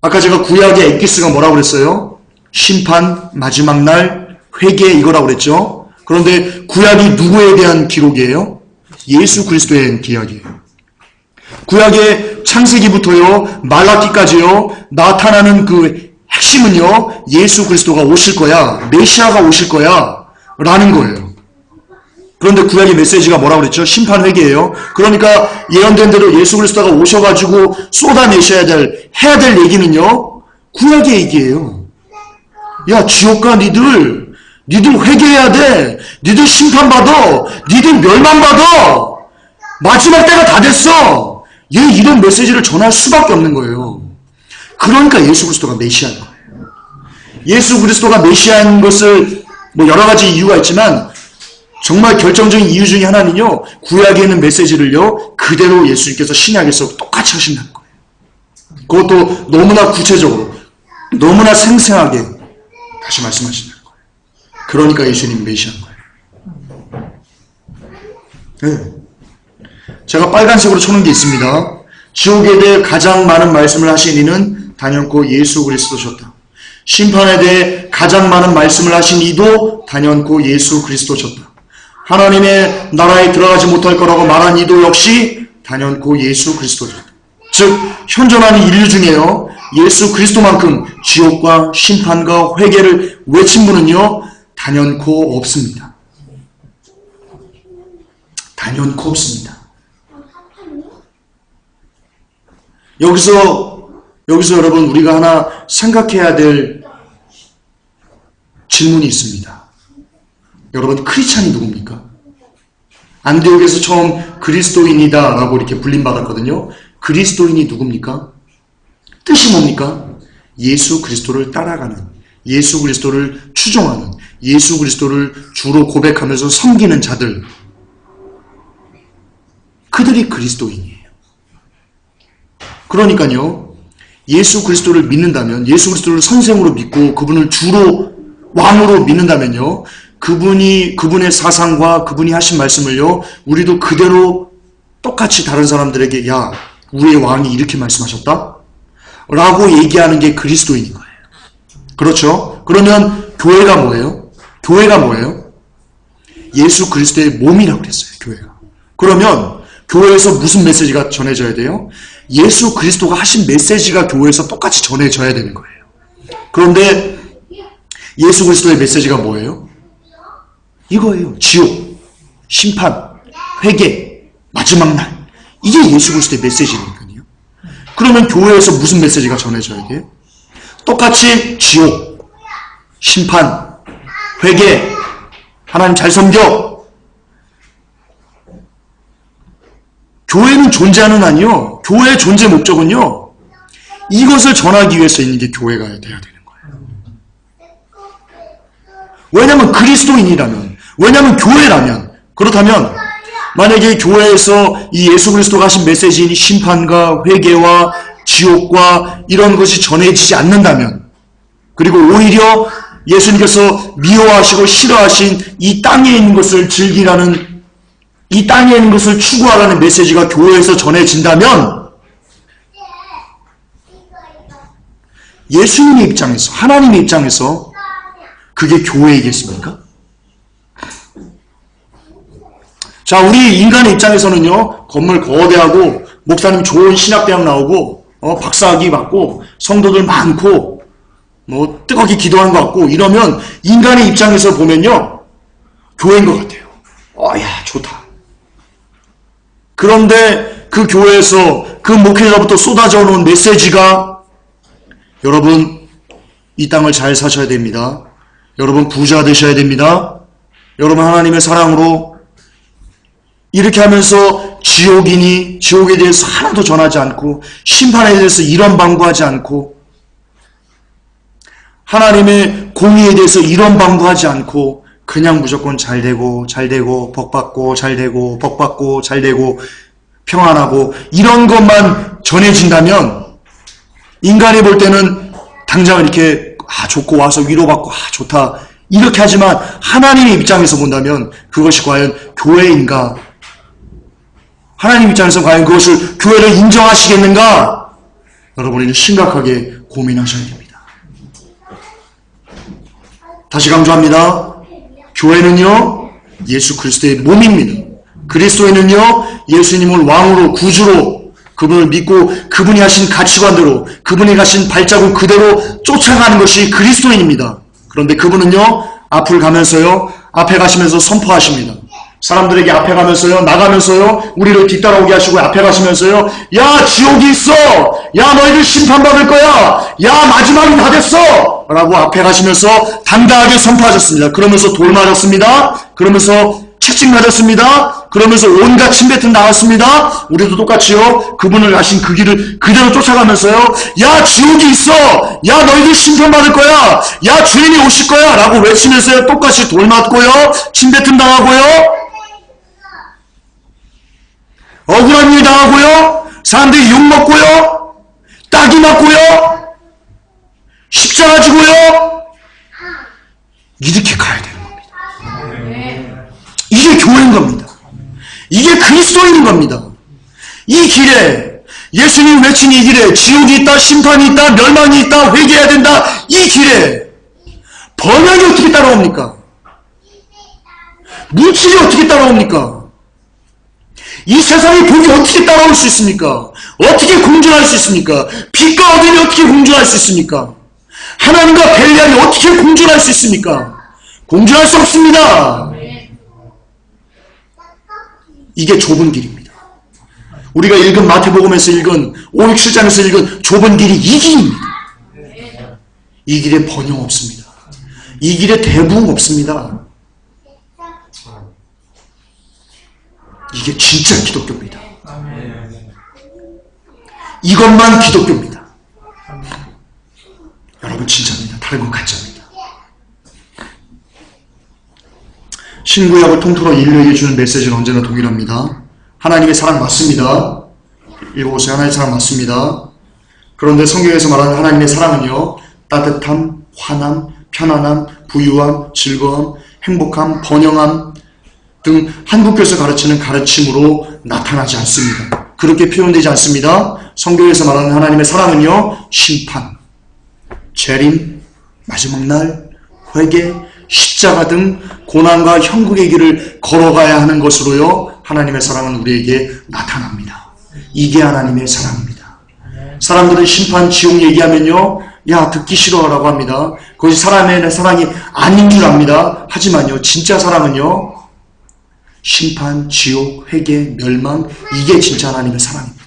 아까 제가 구약의 엑기스가 뭐라고 그랬어요? 심판, 마지막 날, 회개, 이거라고 그랬죠? 그런데 구약이 누구에 대한 기록이에요? 예수 그리스도에 대한 기록이에요. 구약의 창세기부터요, 말라기까지요, 나타나는 그 핵심은요, 예수 그리스도가 오실 거야, 메시아가 오실 거야 라는 거예요. 그런데 구약의 메시지가 뭐라고 그랬죠? 심판 회개예요. 그러니까 예언된 대로 예수 그리스도가 오셔가지고 쏟아내셔야 될, 해야 될 얘기는요, 구약의 얘기예요. 야, 지옥가 니들 회개해야 돼. 니들 심판받아. 니들 멸망받아. 마지막 때가 다 됐어. 얘 이런 메시지를 전할 수밖에 없는 거예요. 그러니까 예수 그리스도가 메시아인 거예요. 예수 그리스도가 메시아인 것을 뭐 여러 가지 이유가 있지만 정말 결정적인 이유 중에 하나는요, 구약에 있는 메시지를요, 그대로 예수님께서 신약에서 똑같이 하신다는 거예요. 그것도 너무나 구체적으로, 너무나 생생하게 다시 말씀하신다는 거예요. 그러니까 예수님 메시아인 거예요. 네. 제가 빨간색으로 쳐놓은 게 있습니다. 지옥에 대해 가장 많은 말씀을 하신 이는 단연코 예수 그리스도셨다. 심판에 대해 가장 많은 말씀을 하신 이도 단연코 예수 그리스도셨다. 하나님의 나라에 들어가지 못할 거라고 말한 이도 역시 단연코 예수 그리스도셨다. 즉 현존하는 인류 중에요, 예수 그리스도만큼 지옥과 심판과 회개를 외친 분은요, 단연코 없습니다. 단연코 없습니다. 여기서 여러분, 우리가 하나 생각해야 될 질문이 있습니다. 여러분, 크리스찬이 누굽니까? 안디옥에서 처음 그리스도인이다 라고 이렇게 불림받았거든요. 그리스도인이 누굽니까? 뜻이 뭡니까? 예수 그리스도를 따라가는, 예수 그리스도를 추종하는, 예수 그리스도를 주로 고백하면서 섬기는 자들, 그들이 그리스도인이에요. 그러니까요, 예수 그리스도를 믿는다면, 예수 그리스도를 선생으로 믿고 그분을 주로 왕으로 믿는다면요, 그분의 사상과 그분이 하신 말씀을요, 우리도 그대로 똑같이 다른 사람들에게, 야, 우리의 왕이 이렇게 말씀하셨다? 라고 얘기하는 게 그리스도인인 거예요. 그렇죠? 그러면 교회가 뭐예요? 교회가 뭐예요? 예수 그리스도의 몸이라고 그랬어요, 교회가. 그러면 교회에서 무슨 메시지가 전해져야 돼요? 예수 그리스도가 하신 메시지가 교회에서 똑같이 전해져야 되는 거예요. 그런데 예수 그리스도의 메시지가 뭐예요? 이거예요. 지옥, 심판, 회개, 마지막 날. 이게 예수 그리스도의 메시지니까요. 그러면 교회에서 무슨 메시지가 전해져야 돼요? 똑같이 지옥, 심판, 회개, 하나님 잘 섬겨. 교회는 존재하는 아니요, 교회의 존재 목적은요, 이것을 전하기 위해서 있는 게 교회가 돼야 되는 거예요. 왜냐하면 그리스도인이라면, 왜냐하면 교회라면, 그렇다면 만약에 교회에서 이 예수 그리스도가 하신 메시지인 심판과 회개와 지옥과 이런 것이 전해지지 않는다면, 그리고 오히려 예수님께서 미워하시고 싫어하신 이 땅에 있는 것을 즐기라는, 이 땅에 있는 것을 추구하라는 메시지가 교회에서 전해진다면 예수님의 입장에서, 하나님의 입장에서 그게 교회이겠습니까? 자, 우리 인간의 입장에서는요, 건물 거대하고 목사님 좋은 신학대학 나오고 박사학위 받고 성도들 많고 뭐 뜨겁게 기도하는 것 같고 이러면 인간의 입장에서 보면요, 교회인 것 같아요. 야, 좋다. 그런데 그 교회에서 그 목회자부터 쏟아져 놓은 메시지가, 여러분 이 땅을 잘 사셔야 됩니다. 여러분 부자 되셔야 됩니다. 여러분 하나님의 사랑으로, 이렇게 하면서 지옥에 대해서 하나도 전하지 않고 심판에 대해서 이런 방구하지 않고 하나님의 공의에 대해서 이런 방구하지 않고 그냥 무조건 잘되고 복받고 잘되고 복받고 잘되고 평안하고 이런 것만 전해진다면 인간이 볼 때는 당장 이렇게 좋고 와서 위로받고 좋다 이렇게 하지만 하나님의 입장에서 본다면 그것이 과연 교회인가? 하나님 입장에서 과연 그것을 교회를 인정하시겠는가? 여러분이 심각하게 고민하셔야 됩니다. 다시 강조합니다. 교회는요, 예수 그리스도의 몸입니다. 그리스도인은요, 예수님을 왕으로 구주로 그분을 믿고 그분이 하신 가치관대로 그분이 가신 발자국 그대로 쫓아가는 것이 그리스도인입니다. 그런데 그분은요, 앞을 가면서요, 앞에 가시면서 선포하십니다. 사람들에게 앞에 가면서요, 나가면서요, 우리를 뒤따라오게 하시고 앞에 가시면서요, 야, 지옥이 있어! 야, 너희들 심판받을 거야! 야, 마지막이 다 됐어! 라고 앞에 가시면서 당당하게 선포하셨습니다. 그러면서 돌 맞았습니다. 그러면서 채찍 맞았습니다. 그러면서 온갖 침뱉음 나왔습니다. 우리도 똑같이요, 그분을 가신 그 길을 그대로 쫓아가면서요, 야, 지옥이 있어! 야, 너희들 심판받을 거야! 야, 주인이 오실 거야! 라고 외치면서요, 똑같이 돌 맞고요, 침뱉음 당하고요, 억울한 일 당하고요, 사람들이 욕먹고요, 딱이 맞고요, 십자가 지고요, 이렇게 가야 되는 겁니다. 이게 교회인 겁니다. 이게 그리스도인인 겁니다. 이 길에, 예수님 외친 이 길에 지옥이 있다, 심판이 있다, 멸망이 있다, 회개해야 된다, 이 길에 번영이 어떻게 따라옵니까? 물질이 어떻게 따라옵니까? 이 세상의 복이 어떻게 따라올 수 있습니까? 어떻게 공존할 수 있습니까? 빛과 어둠이 어떻게 공존할 수 있습니까? 하나님과 벨리알이 어떻게 공존할 수 있습니까? 공존할 수 없습니다. 이게 좁은 길입니다. 우리가 읽은 마태복음에서 읽은 5, 6, 7장에서 읽은 좁은 길이 이 길입니다. 이 길에 번영 없습니다. 이 길에 대부흥 없습니다. 이게 진짜 기독교입니다. 이것만 기독교입니다. 여러분 진짜입니다. 다른 건 가짜입니다. 신구약을 통틀어 인류에게 주는 메시지는 언제나 동일합니다. 하나님의 사랑 맞습니다. 읽어보세요. 하나님의 사랑 맞습니다. 그런데 성경에서 말하는 하나님의 사랑은요, 따뜻함, 환함, 편안함, 부유함, 즐거움, 행복함, 번영함 등 한국교에서 가르치는 가르침으로 나타나지 않습니다. 그렇게 표현되지 않습니다. 성경에서 말하는 하나님의 사랑은요, 심판, 재림, 마지막 날, 회개, 십자가 등 고난과 형국의 길을 걸어가야 하는 것으로요, 하나님의 사랑은 우리에게 나타납니다. 이게 하나님의 사랑입니다. 사람들은 심판, 지옥 얘기하면요, 야, 듣기 싫어라고 합니다. 그것이 사람의 사랑이 아닌 줄 압니다. 하지만요, 진짜 사랑은요, 심판, 지옥, 회개, 멸망, 이게 진짜 하나님의 사랑입니다.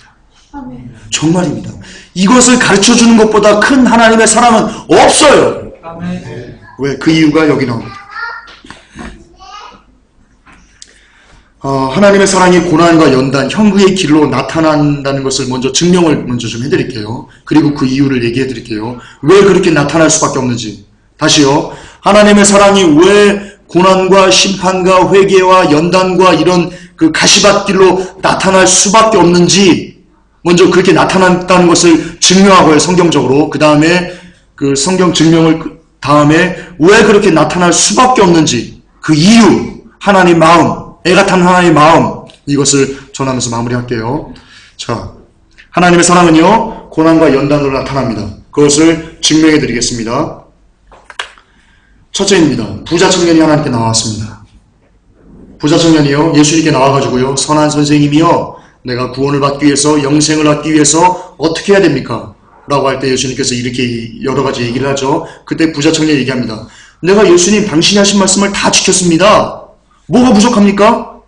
정말입니다. 이것을 가르쳐주는 것보다 큰 하나님의 사랑은 없어요. 왜? 그 이유가 여기 나옵니다. 하나님의 사랑이 고난과 연단, 형국의 길로 나타난다는 것을 증명을 좀 해드릴게요. 그리고 그 이유를 얘기해 드릴게요. 왜 그렇게 나타날 수밖에 없는지. 다시요. 하나님의 사랑이 왜 고난과 심판과 회개와 연단과 이런 그 가시밭길로 나타날 수밖에 없는지 먼저 그렇게 나타났다는 것을 증명하고요, 성경적으로. 그 다음에 그 성경 증명을 다음에 왜 그렇게 나타날 수밖에 없는지 그 이유, 하나님 마음, 애가 탄 하나님의 마음, 이것을 전하면서 마무리할게요. 자, 하나님의 사랑은요 고난과 연단으로 나타납니다. 그것을 증명해 드리겠습니다. 첫째입니다. 부자 청년이 하나님께 나왔습니다. 부자 청년이요 예수님께 나와가지고요 선한 선생님이요 내가 구원을 받기 위해서 영생을 얻기 위해서 어떻게 해야 됩니까? 라고 할 때 예수님께서 이렇게 여러 가지 얘기를 하죠. 그때 부자 청년이 얘기합니다. 내가 예수님 당신이 하신 말씀을 다 지켰습니다. 뭐가 부족합니까?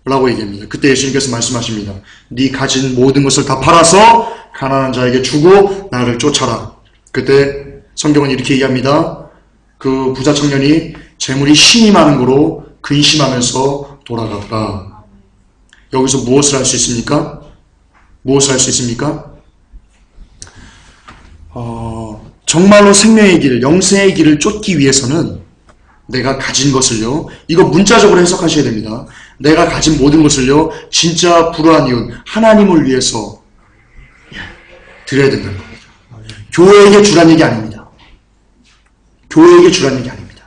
라고 얘기합니다. 그때 예수님께서 말씀하십니다. 네 가진 모든 것을 다 팔아서 가난한 자에게 주고 나를 쫓아라. 그때 성경은 이렇게 얘기합니다. 그 부자 청년이 재물이 힘이 많은 거로 근심하면서 돌아가더라. 여기서 무엇을 할 수 있습니까? 무엇을 할 수 있습니까? 정말로 생명의 길, 영생의 길을 쫓기 위해서는 내가 가진 것을요, 이거 문자적으로 해석하셔야 됩니다. 내가 가진 모든 것을요, 진짜 불우한 이웃, 하나님을 위해서 드려야 된다는 겁니다. 교회에게 주란 얘기 아닙니다. 교회에게 주란 얘기 아닙니다.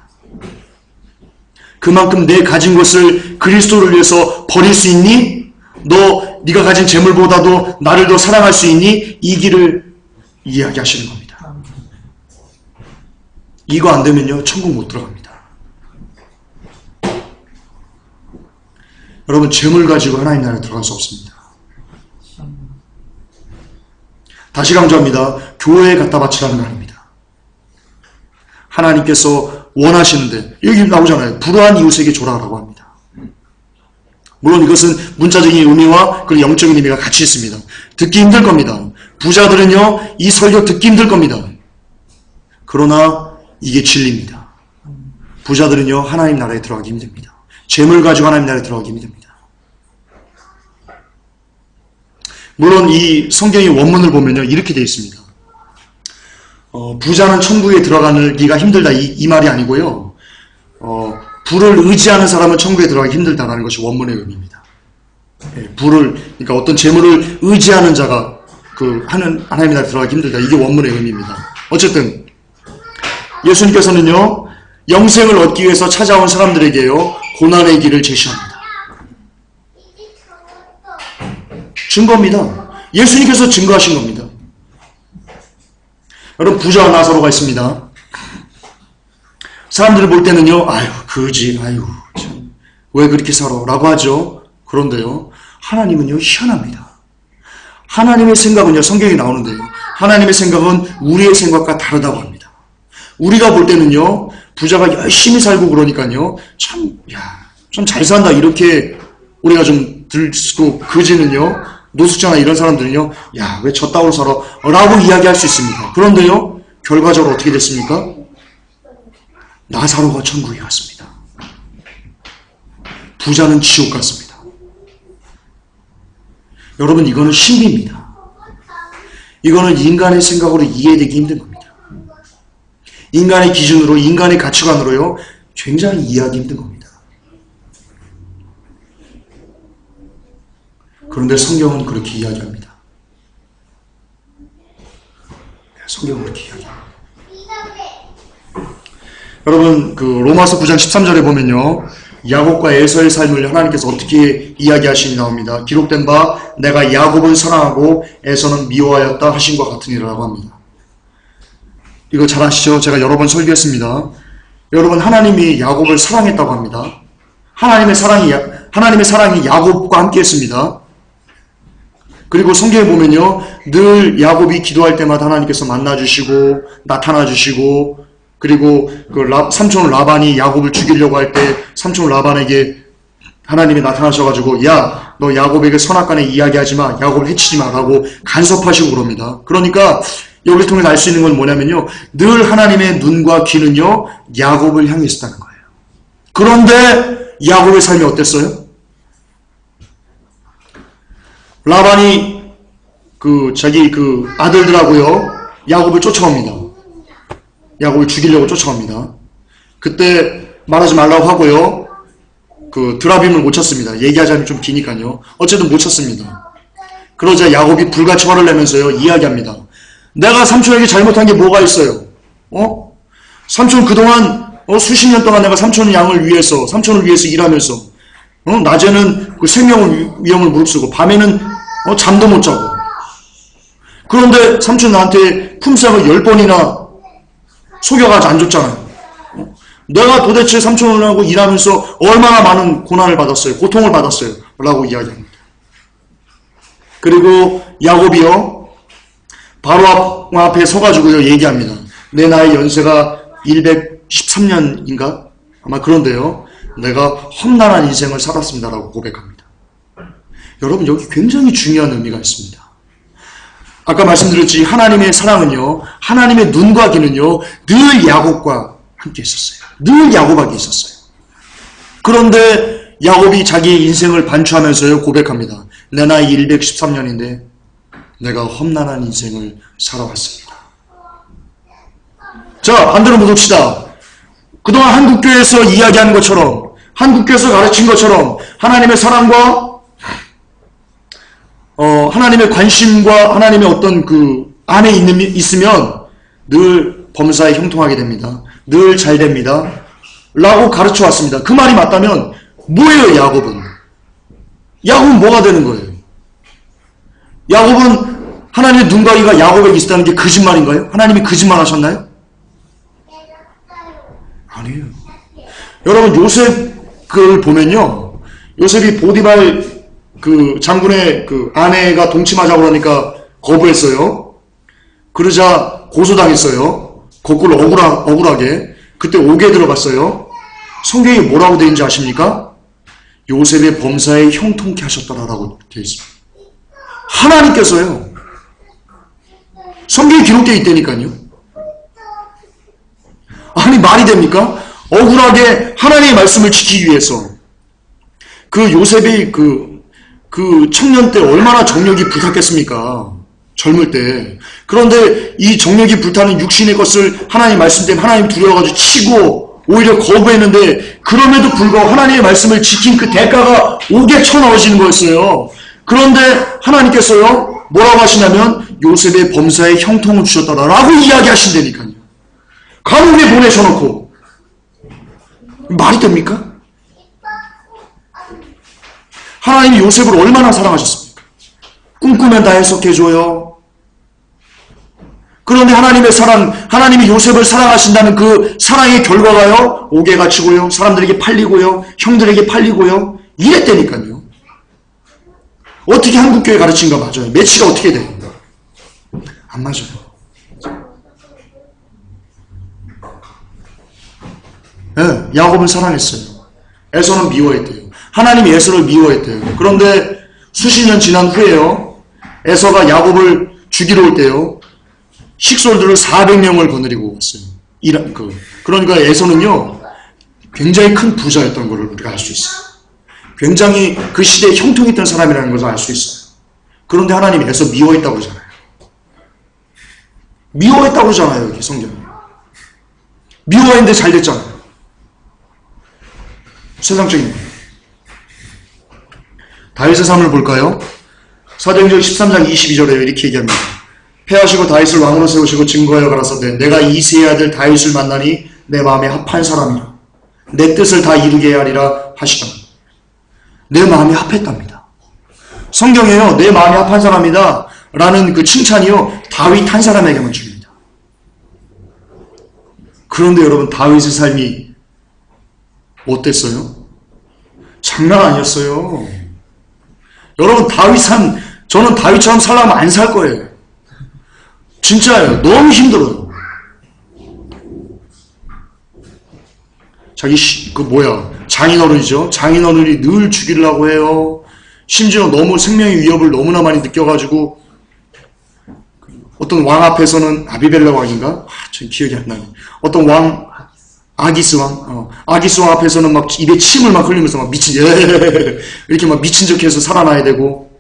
그만큼 내 가진 것을 그리스도를 위해서 버릴 수 있니? 네가 가진 재물보다도 나를 더 사랑할 수 있니? 이 길을 이야기하시는 겁니다. 이거 안 되면요 천국 못 들어갑니다. 여러분 재물 가지고 하나님 나라에 들어갈 수 없습니다. 다시 강조합니다. 교회에 갖다 바치라는 거 아닙니다. 하나님께서 원하시는데 여기 나오잖아요. 불우한 이웃에게 줘라라고 합니다. 물론 이것은 문자적인 의미와 그리고 영적인 의미가 같이 있습니다. 듣기 힘들 겁니다. 부자들은요 이 설교 듣기 힘들 겁니다. 그러나 이게 진리입니다. 부자들은요 하나님 나라에 들어가기 힘듭니다. 재물 가지고 하나님 나라에 들어가기 힘듭니다. 물론 이 성경의 원문을 보면요 이렇게 되어 있습니다. 부자는 천국에 들어가기가 힘들다 이 말이 아니고요. 부를 의지하는 사람은 천국에 들어가기 힘들다라는 것이 원문의 의미입니다. 그러니까 어떤 재물을 의지하는 자가 하나님 나라에 들어가기 힘들다. 이게 원문의 의미입니다. 어쨌든 예수님께서는요 영생을 얻기 위해서 찾아온 사람들에게요 고난의 길을 제시합니다. 증거입니다. 예수님께서 증거하신 겁니다. 여러분 부자와 나사로가 있습니다. 사람들을 볼 때는요 아유 그지 아유 참, 왜 그렇게 살아 라고 하죠. 그런데요 하나님은요 희한합니다. 하나님의 생각은요 성경에 나오는데요 하나님의 생각은 우리의 생각과 다르다고 합니다. 우리가 볼 때는요 부자가 열심히 살고 그러니까요 참 잘 산다 이렇게 우리가 좀 들고 그지는요 노숙자나 이런 사람들은요 야 왜 저 따위로 살아 라고 이야기할 수 있습니다. 그런데요 결과적으로 어떻게 됐습니까? 나사로가 천국에 갔습니다. 부자는 지옥 갔습니다. 여러분 이거는 신비입니다. 이거는 인간의 생각으로 이해되기 힘든 겁니다. 인간의 기준으로 인간의 가치관으로요 굉장히 이해하기 힘든 겁니다. 그런데 성경은 그렇게 이야기합니다. 성경은 그렇게 이야기합니다. 여러분 로마서 9장 13절에 보면요 야곱과 에서의 삶을 하나님께서 어떻게 이야기하시니 나옵니다. 기록된 바 내가 야곱은 사랑하고 에서는 미워하였다 하신 것 같으니라고 합니다. 이거 잘 아시죠? 제가 여러 번 설교했습니다. 여러분 하나님이 야곱을 사랑했다고 합니다. 하나님의 사랑이 야곱과 함께 했습니다. 그리고 성경에 보면요 늘 야곱이 기도할 때마다 하나님께서 만나주시고 나타나주시고 그리고 삼촌 라반이 야곱을 죽이려고 할 때 삼촌 라반에게 하나님이 나타나셔가지고 야 너 야곱에게 선악간에 이야기하지 마 야곱을 해치지 마 라고 간섭하시고 그럽니다. 그러니까 여기를 통해서 알 수 있는 건 뭐냐면요 늘 하나님의 눈과 귀는요 야곱을 향해 있었다는 거예요. 그런데 야곱의 삶이 어땠어요? 라반이 자기 아들들하고요 야곱을 쫓아옵니다. 야곱을 죽이려고 쫓아옵니다. 그때 말하지 말라고 하고요 드라빔을 못 쳤습니다. 얘기하자면 좀 기니까요. 어쨌든 못 쳤습니다. 그러자 야곱이 불같이 화를 내면서요 이야기합니다. 내가 삼촌에게 잘못한 게 뭐가 있어요? 삼촌 그동안 수십 년 동안 내가 삼촌의 양을 위해서, 삼촌을 위해서 일하면서 낮에는 그 생명을 위험을 무릅쓰고 밤에는 잠도 못 자고, 그런데 삼촌 나한테 품삯을 10번이나 속여가지고 안 줬잖아요. 내가 도대체 삼촌하고 일하면서 얼마나 많은 고난을 받았어요, 고통을 받았어요 라고 이야기합니다. 그리고 야곱이요, 바로 앞에 서가지고요 얘기합니다. 내 나이 연세가 113년인가? 아마 그런데요, 내가 험난한 인생을 살았습니다 라고 고백합니다. 여러분, 여기 굉장히 중요한 의미가 있습니다. 아까 말씀드렸지, 하나님의 사랑은요, 하나님의 눈과 귀는요 늘 야곱과 함께 있었어요. 늘 야곱에게 있었어요. 그런데 야곱이 자기의 인생을 반추하면서요 고백합니다. 내 나이 113년인데 내가 험난한 인생을 살아왔습니다. 자, 반대로 묻읍시다. 그동안 한국교회에서 이야기하는 것처럼, 한국교회에서 가르친 것처럼 하나님의 사랑과 하나님의 관심과 하나님의 어떤 그 안에 있으면 늘 범사에 형통하게 됩니다. 늘 잘 됩니다 라고 가르쳐 왔습니다. 그 말이 맞다면 뭐예요 야곱은? 야곱은 뭐가 되는 거예요? 야곱은 하나님의 눈과 귀가 야곱에게 있다는 게 거짓말인가요? 하나님이 거짓말 하셨나요? 아니에요. 여러분, 요셉을 보면요, 요셉이 보디발 그 장군의 그 아내가 동침하자고 그러니까 거부했어요. 그러자 고소당했어요. 거꾸로 억울하게. 그때 옥에 들어갔어요. 성경이 뭐라고 되어 있는지 아십니까? 요셉의 범사에 형통케 하셨더라라고 되어 있습니다. 하나님께서요, 성경에 기록되어 있다니까요. 아니, 말이 됩니까? 억울하게 하나님의 말씀을 지키기 위해서 그 요셉이 그 청년 때 얼마나 정력이 불탔겠습니까? 젊을 때. 그런데 이 정력이 불타는 육신의 것을 하나님 말씀 때문에 하나님 두려워가지고 치고 오히려 거부했는데, 그럼에도 불구하고 하나님의 말씀을 지킨 그 대가가 옥에 쳐넣어지는 거였어요. 그런데 하나님께서요 뭐라고 하시냐면 요셉의 범사에 형통을 주셨더라라고 이야기하신다니까요. 감옥에 보내셔놓고. 말이 됩니까? 하나님이 요셉을 얼마나 사랑하셨습니까? 꿈꾸면 다 해석해줘요. 그런데 하나님의 사랑, 하나님이 요셉을 사랑하신다는 그 사랑의 결과가요, 옥에 갇히고요, 사람들에게 팔리고요, 형들에게 팔리고요, 이랬다니까요. 어떻게 한국교회 가르친가 맞아요? 매치가 어떻게 돼요? 안 맞아요. 네, 야곱은 사랑했어요. 에서는 미워했대요. 하나님이 에서를 미워했대요. 그런데 수십 년 지난 후에요, 에서가 야곱을 죽이러 올 때요, 식솔들을 400명을 거느리고 왔어요. 그러니까 에서는요 굉장히 큰 부자였던 것을 우리가 알 수 있어요. 굉장히 그 시대에 형통했던 사람이라는 것을 알 수 있어요. 그런데 하나님이 에서 미워했다고 그러잖아요. 미워했다고 그러잖아요, 여기 성경에. 미워했는데 잘 됐잖아요. 세상적인 거예요. 다윗의 삶을 볼까요? 사도행전 13장 22절에 이렇게 얘기합니다. 패하시고 다윗을 왕으로 세우시고 증거하여 가라사대 내가 이새의 아들 다윗을 만나니 내 마음에 합한 사람이라 내 뜻을 다 이루게 하리라 하시더라. 내 마음에 합했답니다. 성경에요 내 마음에 합한 사람이다 라는 그 칭찬이요 다윗 한 사람에게만 줍니다. 그런데 여러분, 다윗의 삶이 어땠어요? 장난 아니었어요. 여러분, 다윗 삶, 저는 다윗처럼 살려면 안 살 거예요. 진짜예요. 너무 힘들어요. 자기 장인어른이죠. 장인어른이 늘 죽이려고 해요. 심지어 너무 생명의 위협을 너무나 많이 느껴가지고 어떤 왕 앞에서는 아비벨라 왕인가? 전 기억이 안 나네. 어떤 왕, 아기스 왕 앞에서는 막 입에 침을 막 흘리면서 막 이렇게 막 미친 척해서 살아나야 되고,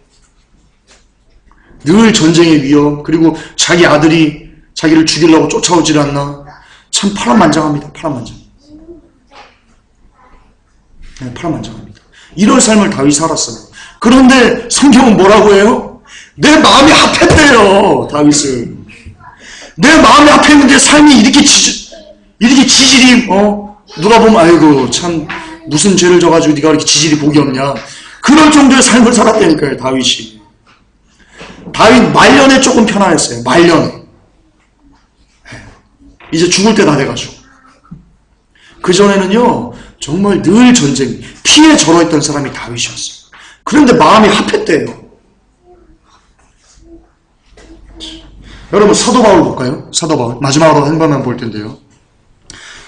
늘 전쟁의 위협, 그리고 자기 아들이 자기를 죽이려고 쫓아오질 않나. 참 파란만장합니다. 파란만장. 네, 파란만장합니다. 이런 삶을 다윗이 살았어요. 그런데 성경은 뭐라고 해요? 내 마음이 합했대요, 다윗을. 내 마음이 합했는데 삶이 이렇게 지질이, 누가 보면, 아이고, 참, 무슨 죄를 져가지고 네가 이렇게 지질이 복이 없냐. 그럴 정도의 삶을 살았다니까요, 다윗이. 다윗 말년에 조금 편안했어요, 말년에. 이제 죽을 때 다 돼가지고. 그전에는요, 정말 늘 전쟁, 피에 절어있던 사람이 다윗이었어요. 그런데 마음이 합했대요. 여러분, 사도 바울 볼까요? 사도 바울. 마지막으로 한 번만 볼 텐데요.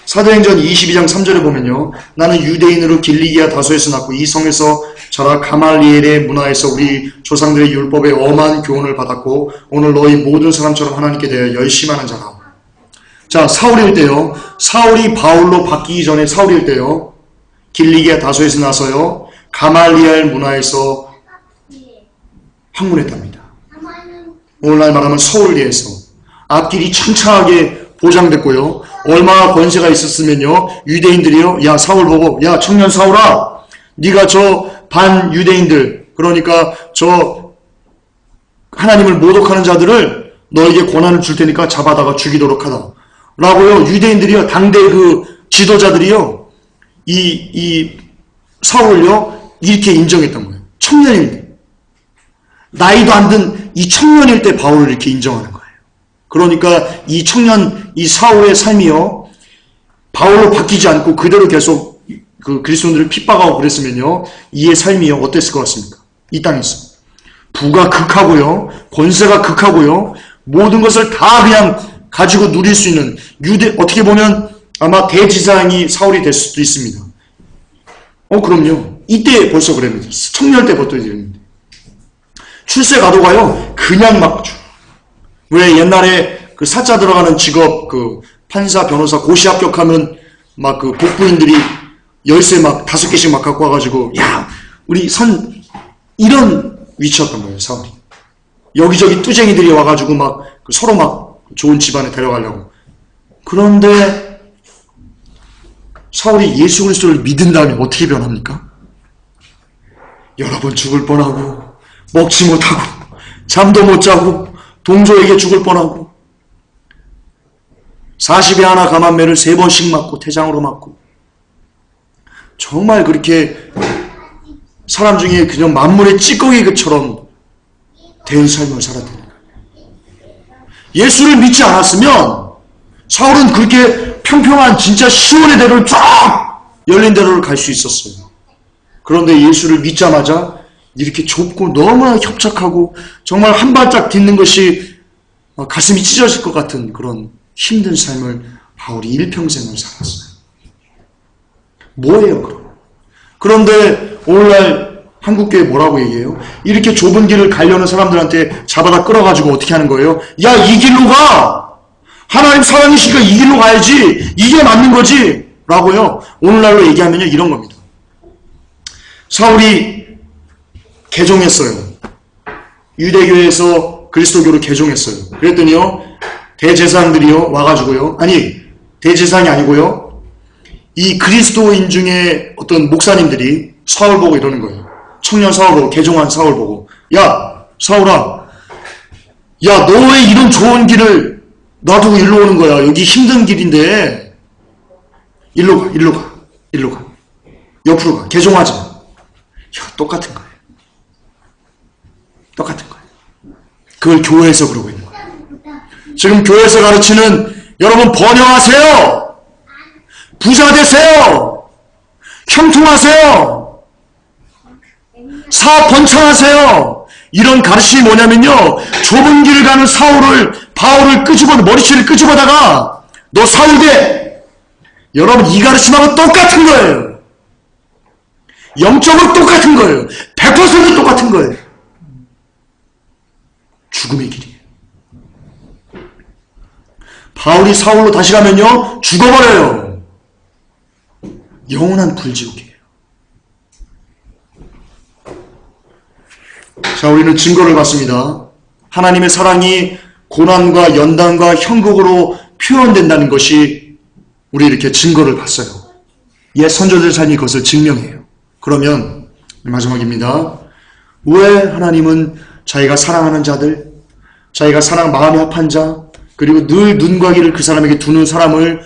사도행전 22장 3절에 보면요. 나는 유대인으로 길리기아 다소에서 낳고 이 성에서 자라 가말리엘의 문화에서 우리 조상들의 율법에 엄한 교훈을 받았고 오늘 너희 모든 사람처럼 하나님께 대하여 열심하는 자라. 자, 사울일 때요. 사울이 바울로 바뀌기 전에 사울일 때요. 길리기아 다소에서 나서요. 가말리엘 문화에서 학문했답니다. 오늘날 말하면 서울대에서 앞길이 창창하게 보장됐고요. 얼마나 권세가 있었으면요. 유대인들이요. 야, 사울 보고, 야, 청년 사울아, 네가 저 반유대인들, 그러니까 저 하나님을 모독하는 자들을 너에게 권한을 줄 테니까 잡아다가 죽이도록 하다. 라고요. 유대인들이요. 당대 그 지도자들이요. 이 사울을요. 이렇게 인정했던 거예요. 청년인데. 나이도 안 든 이 청년일 때 바울을 이렇게 인정하는 거예요. 그러니까 이 청년, 이 사울의 삶이요. 바울로 바뀌지 않고 그대로 계속 그 그리스도인들을 핍박하고 그랬으면요. 이의 삶이요. 어땠을 것 같습니까? 이 땅에서. 부가 극하고요. 권세가 극하고요. 모든 것을 다 그냥 가지고 누릴 수 있는 어떻게 보면 아마 대지상이 사울이 될 수도 있습니다. 그럼요. 이때 벌써 그랬는데. 청년 때부터 이랬는데. 출세 가도가요. 그냥 막 왜 옛날에 그 사자 들어가는 직업 그 판사, 변호사 고시 합격하면 막 그 복부인들이 열쇠 막 5개씩 막 갖고 와가지고 야 우리 이런 위치였던 거예요. 사울이. 여기저기 뚜쟁이들이 와가지고 막 서로 막 좋은 집안에 데려가려고. 그런데 사울이 예수 그리스도를 믿은 다음에 어떻게 변합니까? 여러 번 죽을 뻔하고 먹지 못하고 잠도 못 자고 동조에게 죽을 뻔하고 40에 하나 감한매를 3번씩 맞고 태장으로 맞고 정말 그렇게 사람 중에 그냥 만물의 찌꺼기처럼 된 삶을 살았다는 거예요. 예수를 믿지 않았으면 사울은 그렇게 평평한 진짜 시온의 대로를 쫙 열린 대로를 갈 수 있었어요. 그런데 예수를 믿자마자 이렇게 좁고 너무나 협착하고 정말 한 발짝 딛는 것이 가슴이 찢어질 것 같은 그런 힘든 삶을 바울이 일평생을 살았어요. 뭐예요, 그럼? 그런데 오늘날 한국교회 뭐라고 얘기해요? 이렇게 좁은 길을 가려는 사람들한테 잡아다 끌어가지고 어떻게 하는 거예요? 야, 이 길로 가! 하나님 사랑이시니까 이 길로 가야지! 이게 맞는 거지! 라고요. 오늘날로 얘기하면요, 이런 겁니다. 사울이 개종했어요. 유대교에서 그리스도교로 개종했어요. 그랬더니요, 대제사장들이요, 와가지고요, 아니, 대제사장이 아니고요, 이 그리스도인 중에 어떤 목사님들이 사울 보고 이러는 거예요. 청년 사울 보고, 개종한 사울 보고, 야, 사울아, 야, 너 왜 이런 좋은 길을 놔두고 일로 오는 거야? 여기 힘든 길인데, 일로 가. 옆으로 가. 개종하지 마. 야, 똑같은 거예요. 그걸 교회에서 그러고 있는 거예요. 지금 교회에서 가르치는 여러분 번영하세요. 부자 되세요. 형통하세요. 사업 번창하세요. 이런 가르침이 뭐냐면요. 좁은 길을 가는 바울을 머리채를 끄집어다가 너 사울 돼. 여러분 이 가르침하고 똑같은 거예요. 영적으로 똑같은 거예요. 100% 똑같은 거예요. 죽음의 길이에요. 바울이 사울로 다시 가면요. 죽어버려요. 영원한 불지옥이에요. 자, 우리는 증거를 봤습니다. 하나님의 사랑이 고난과 연단과 형국으로 표현된다는 것이 우리 이렇게 증거를 봤어요. 옛 선조들 삶이 그것을 증명해요. 그러면 마지막입니다. 왜 하나님은 자기가 사랑하는 자들, 자기가 마음이 합한 자, 그리고 늘 눈과 귀를 그 사람에게 두는 사람을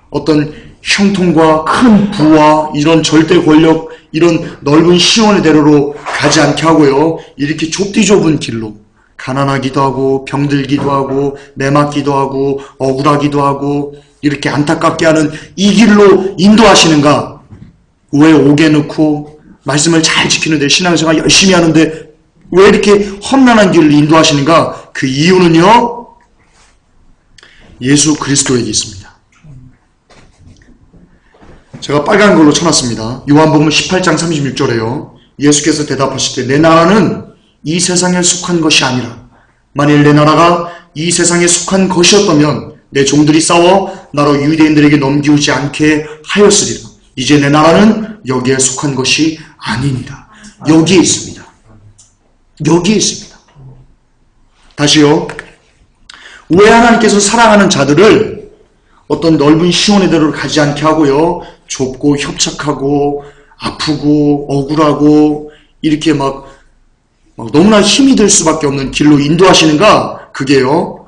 어떤 형통과 큰 부와 이런 절대 권력, 이런 넓은 시온의 대로로 가지 않게 하고요. 이렇게 좁디 좁은 길로 가난하기도 하고 병들기도 하고 매맞기도 하고 억울하기도 하고 이렇게 안타깝게 하는 이 길로 인도하시는가? 왜 옥에 넣고 말씀을 잘 지키는데 신앙생활 열심히 하는데 왜 이렇게 험난한 길을 인도하시는가? 그 이유는요, 예수 그리스도에게 있습니다. 제가 빨간 걸로 쳐놨습니다. 요한복음 18장 36절에요. 예수께서 대답하실 때 내 나라는 이 세상에 속한 것이 아니라 만일 내 나라가 이 세상에 속한 것이었다면 내 종들이 싸워 나로 유대인들에게 넘기우지 않게 하였으리라. 이제 내 나라는 여기에 속한 것이 아니니라. 여기에 있습니다. 여기에 있습니다. 다시요. 왜 하나님께서 사랑하는 자들을 어떤 넓은 시온의 대로를 가지 않게 하고요, 좁고 협착하고 아프고 억울하고 이렇게 막 너무나 힘이 들 수밖에 없는 길로 인도하시는가? 그게요,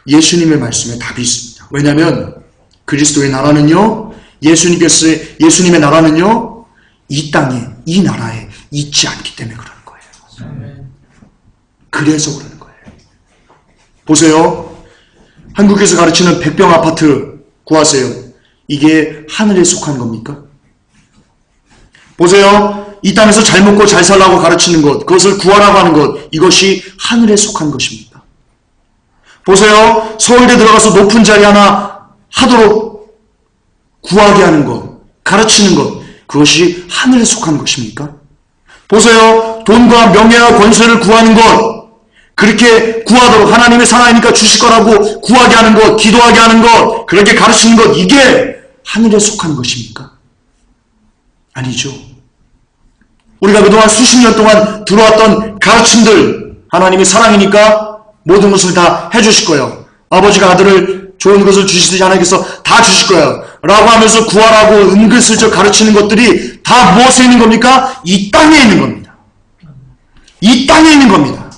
예수님의 말씀에 답이 있습니다. 왜냐하면 그리스도의 나라는요, 예수님의 나라는요, 이 땅에, 이 나라에 있지 않기 때문에 그러는 거예요. 그래서 그러는 거예요. 보세요. 한국에서 가르치는 백병 아파트 구하세요. 이게 하늘에 속한 겁니까? 보세요. 이 땅에서 잘 먹고 잘 살라고 가르치는 것, 그것을 구하라고 하는 것, 이것이 하늘에 속한 것입니까? 보세요. 서울대 들어가서 높은 자리 하나 하도록 구하게 하는 것, 가르치는 것, 그것이 하늘에 속한 것입니까? 보세요. 돈과 명예와 권세를 구하는 것, 그렇게 구하도록 하나님의 사랑이니까 주실 거라고 구하게 하는 것, 기도하게 하는 것, 그렇게 가르치는 것, 이게 하늘에 속한 것입니까? 아니죠. 우리가 그동안 수십 년 동안 들어왔던 가르침들, 하나님의 사랑이니까 모든 것을 다 해주실 거예요. 아버지가 아들을 좋은 것을 주시듯이 하나님께서 다 주실 거예요. 라고 하면서 구하라고 은근슬쩍 가르치는 것들이 다 무엇에 있는 겁니까? 이 땅에 있는 겁니다. 이 땅에 있는 겁니다.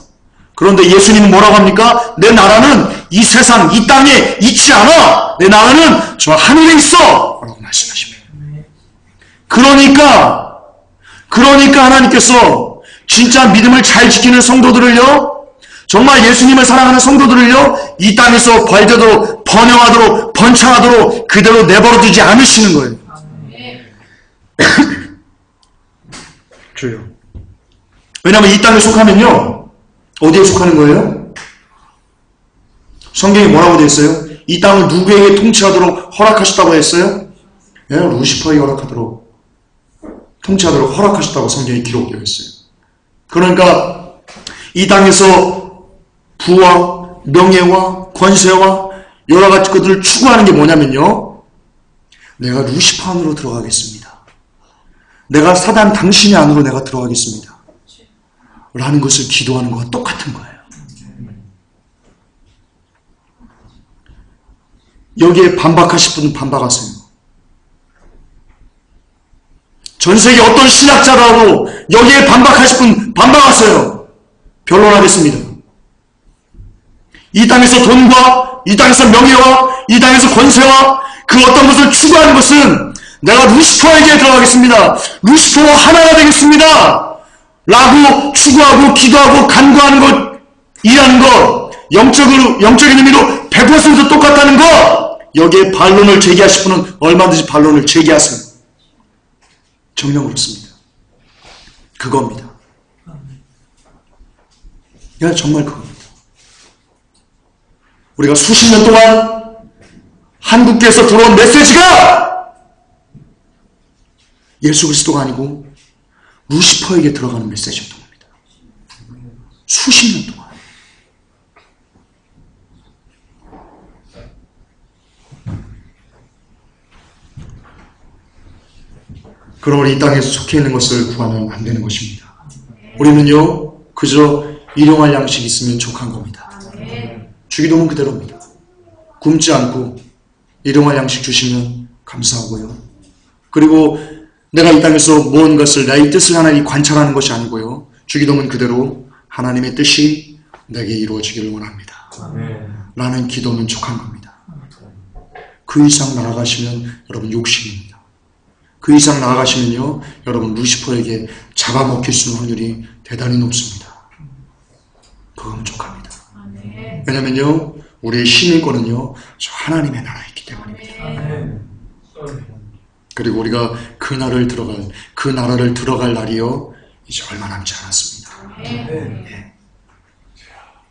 그런데 예수님은 뭐라고 합니까? 내 나라는 이 세상, 이 땅에 있지 않아. 내 나라는 저 하늘에 있어. 라고 말씀하십니다. 그러니까 하나님께서 진짜 믿음을 잘 지키는 성도들을요, 정말 예수님을 사랑하는 성도들을요, 이 땅에서 발되도록, 번영하도록, 번창하도록 그대로 내버려두지 않으시는 거예요. 주요. 왜냐하면 이 땅에 속하면요, 어디에 속하는 거예요? 성경이 뭐라고 되어 있어요? 이 땅을 누구에게 통치하도록 허락하셨다고 했어요? 예, 루시퍼에게 허락하도록, 통치하도록 허락하셨다고 성경에 기록되어 있어요. 그러니까 이 땅에서 부와 명예와 권세와 여러 가지 것들을 추구하는 게 뭐냐면요, 내가 루시퍼 안으로 들어가겠습니다. 내가 사단 당신의 안으로 내가 들어가겠습니다. 라는 것을 기도하는 것과 똑같은 거예요. 여기에 반박하실 분은 반박하세요. 전 세계 어떤 신학자라도 여기에 반박하실 분 반박하세요. 변론하겠습니다. 이 땅에서 돈과 이 땅에서 명예와 이 땅에서 권세와 그 어떤 것을 추구하는 것은 내가 루시퍼에게 들어가겠습니다. 루시퍼와 하나가 되겠습니다. 라고 추구하고 기도하고 간구하는 것, 일하는 것, 영적인 의미로 100% 똑같다는 것, 여기에 반론을 제기하실 분은 얼마든지 반론을 제기하세요. 정녕 그렇습니다. 그겁니다. 이건 정말 그겁니다. 우리가 수십 년 동안 한국에서 들어온 메시지가 예수 그리스도가 아니고 루시퍼에게 들어가는 메시지였던 겁니다. 수십 년 동안. 그러므로 이 땅에 속해 있는 것을 구하면 안 되는 것입니다. 우리는요, 그저 일용할 양식이 있으면 족한 겁니다. 주기도문 그대로입니다. 굶지 않고 일용할 양식 주시면 감사하고요. 그리고 내가 이 땅에서 모은 것을 나의 뜻을 하나님 관찰하는 것이 아니고요, 주기도문 그대로 하나님의 뜻이 내게 이루어지기를 원합니다. 라는 기도는 족한 겁니다. 그 이상 나아가시면 여러분 욕심입니다. 그 이상 나아가시면요, 여러분 루시퍼에게 잡아먹힐 수 있는 확률이 대단히 높습니다. 그건 족합니다. 왜냐면요, 우리의 시민권은요, 저 하나님의 나라에 있기 때문입니다. 그리고 우리가 그 나라를 들어갈 날이요, 이제 얼마 남지 않았습니다. 예.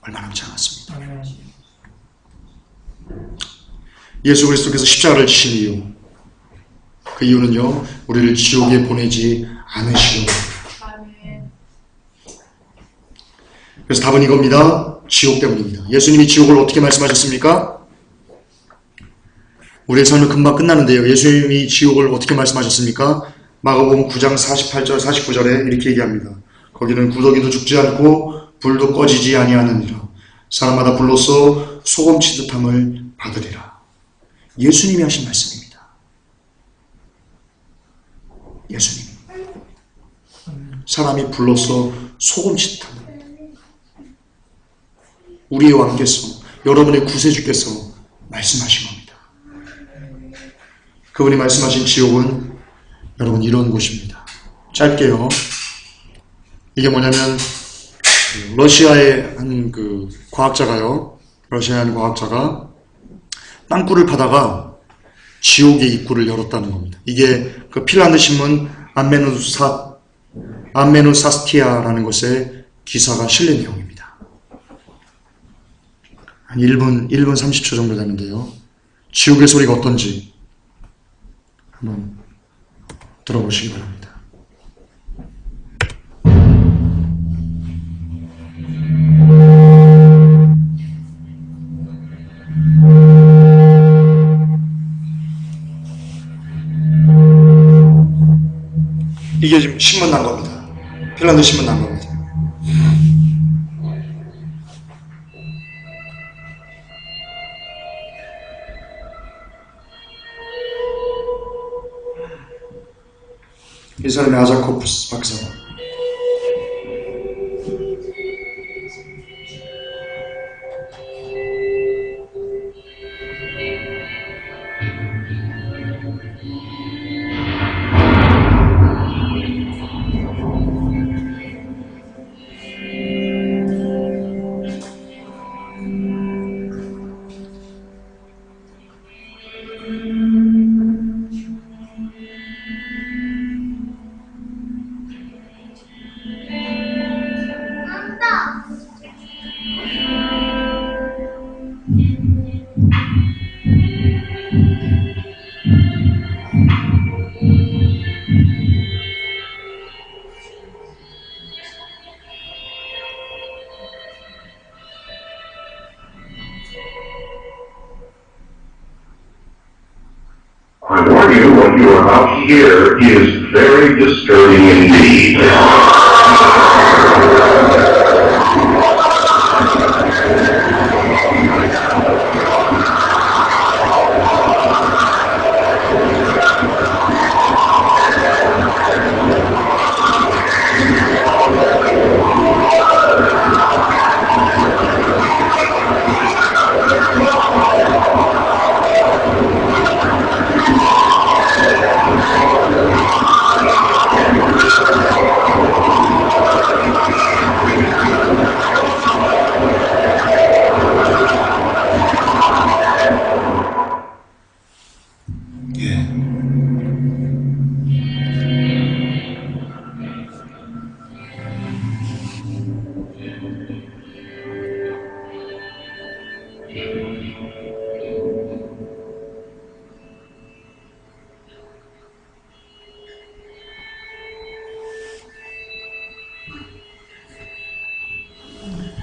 얼마 남지 않았습니다. 예수 그리스도께서 십자가를 지신 이유, 그 이유는요, 우리를 지옥에 보내지 않으시려고 합니다. 그래서 답은 이겁니다. 지옥 때문입니다. 예수님이 지옥을 어떻게 말씀하셨습니까? 우리의 삶은 금방 끝나는데요. 예수님이 지옥을 어떻게 말씀하셨습니까? 마가복음 9장 48절, 49절에 이렇게 얘기합니다. 거기는 구더기도 죽지 않고 불도 꺼지지 아니하느니라. 사람마다 불로써 소금 치듯함을 받으리라. 예수님이 하신 말씀입니다. 예수님. 사람이 불로써 소금 치듯함을. 우리의 왕께서, 여러분의 구세주께서 말씀하신 겁니다. 그분이 말씀하신 지옥은 여러분 이런 곳입니다. 짧게요. 이게 뭐냐면 러시아의 한 과학자가 땅굴을 파다가 지옥의 입구를 열었다는 겁니다. 이게 그 핀란드 신문 안메누사스티아라는 것에 기사가 실린 내용입니다. 한 1분 30초 정도 되는데요. 지옥의 소리가 어떤지 한번 들어보시기 바랍니다. 이게 지금 신문 난 겁니다. 핀란드 신문 난 겁니다. 이 사람이 아자코프스 박사. I warn you, what you are about to hear is very disturbing indeed.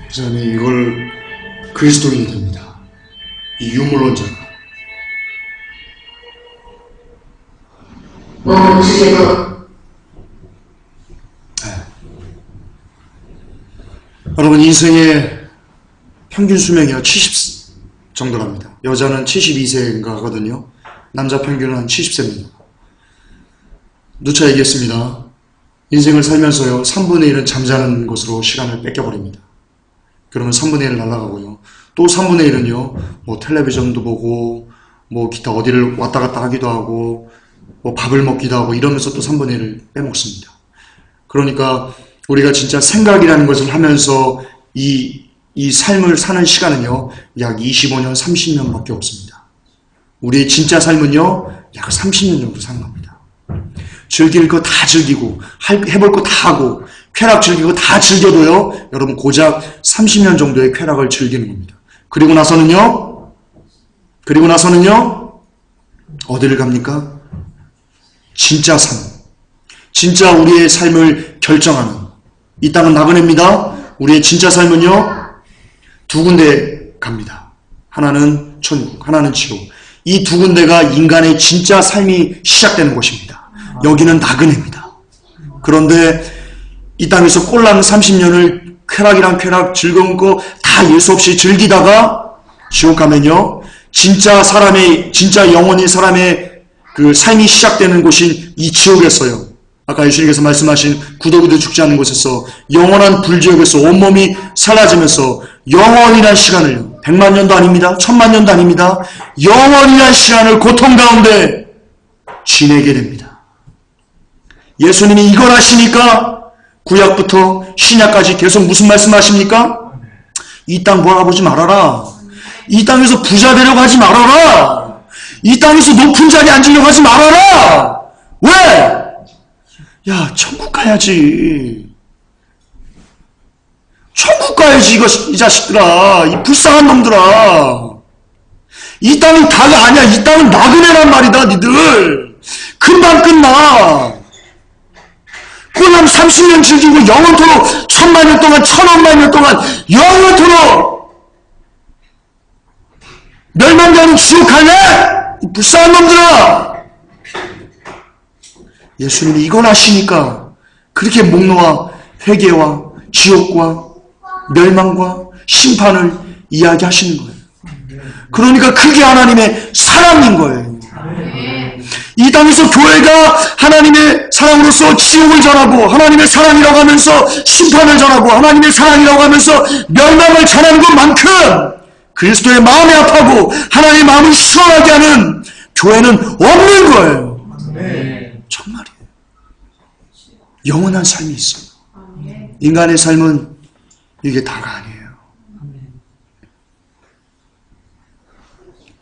그 사람이 이걸 그리스도인이 됩니다. 이 유물론자가. 여러분 인생의 평균 수명이요 70 정도랍니다. 여자는 72세인가 하거든요. 남자 평균은 한 70세입니다. 누차 얘기했습니다. 인생을 살면서요 3분의 1은 잠자는 것으로 시간을 뺏겨버립니다. 그러면 3분의 1 날아가고요 또 3분의 1은요, 뭐 텔레비전도 보고, 뭐 기타 어디를 왔다 갔다 하기도 하고, 뭐 밥을 먹기도 하고 이러면서 또 3분의 1을 빼먹습니다. 그러니까 우리가 진짜 생각이라는 것을 하면서 이 삶을 사는 시간은요, 약 25년, 30년밖에 없습니다. 우리의 진짜 삶은요, 약 30년 정도 사는 겁니다. 즐길 거 다 즐기고, 해볼 거 다 하고, 쾌락 즐기고 다 즐겨도요, 여러분 고작 30년 정도의 쾌락을 즐기는 겁니다. 그리고 나서는요, 어디를 갑니까? 진짜 삶. 진짜 우리의 삶을 결정하는. 이 땅은 나그네입니다. 우리의 진짜 삶은요, 두 군데 갑니다. 하나는 천국, 하나는 지옥. 이 두 군데가 인간의 진짜 삶이 시작되는 곳입니다. 여기는 나그네입니다. 그런데 이 땅에서 꼴랑 30년을 쾌락이란 쾌락, 즐거운 거 다 예수 없이 즐기다가 지옥 가면요, 진짜 영원히 사람의 그 삶이 시작되는 곳인 이 지옥에서요, 아까 예수님께서 말씀하신 구더기도 죽지 않는 곳에서 영원한 불지옥에서 온몸이 사라지면서 영원이란 시간을요, 100만 년도 아닙니다. 1000만 년도 아닙니다. 영원이란 시간을 고통 가운데 지내게 됩니다. 예수님이 이걸 하시니까 구약부터 신약까지 계속 무슨 말씀하십니까? 이 땅 몰아보지 말아라. 이 땅에서 부자 되려고 하지 말아라. 이 땅에서 높은 자리에 앉으려고 하지 말아라. 왜? 야, 천국 가야지. 천국 가야지, 이 자식들아. 이 불쌍한 놈들아. 이 땅은 다가 아니야. 이 땅은 나그네란 말이다, 니들. 금방 끝나. 꼴랑 30년 즐기고 영원토록 1000만 년 동안, 1000억만 년 동안 영원토록 멸망자는 지옥 갈래? 이 불쌍한 놈들아. 예수님이 이걸 하시니까 그렇게 목노와 회개와 지옥과 멸망과 심판을 이야기하시는 거예요. 그러니까 그게 하나님의 사랑인 거예요. 이 땅에서 교회가 하나님의 사랑으로서 지옥을 전하고, 하나님의 사랑이라고 하면서 심판을 전하고, 하나님의 사랑이라고 하면서 멸망을 전하는 것만큼 그리스도의 마음이 아파하고 하나님의 마음을 시원하게 하는 교회는 없는 거예요. 정말이에요. 영원한 삶이 있어요. 인간의 삶은 이게 다가 아니에요.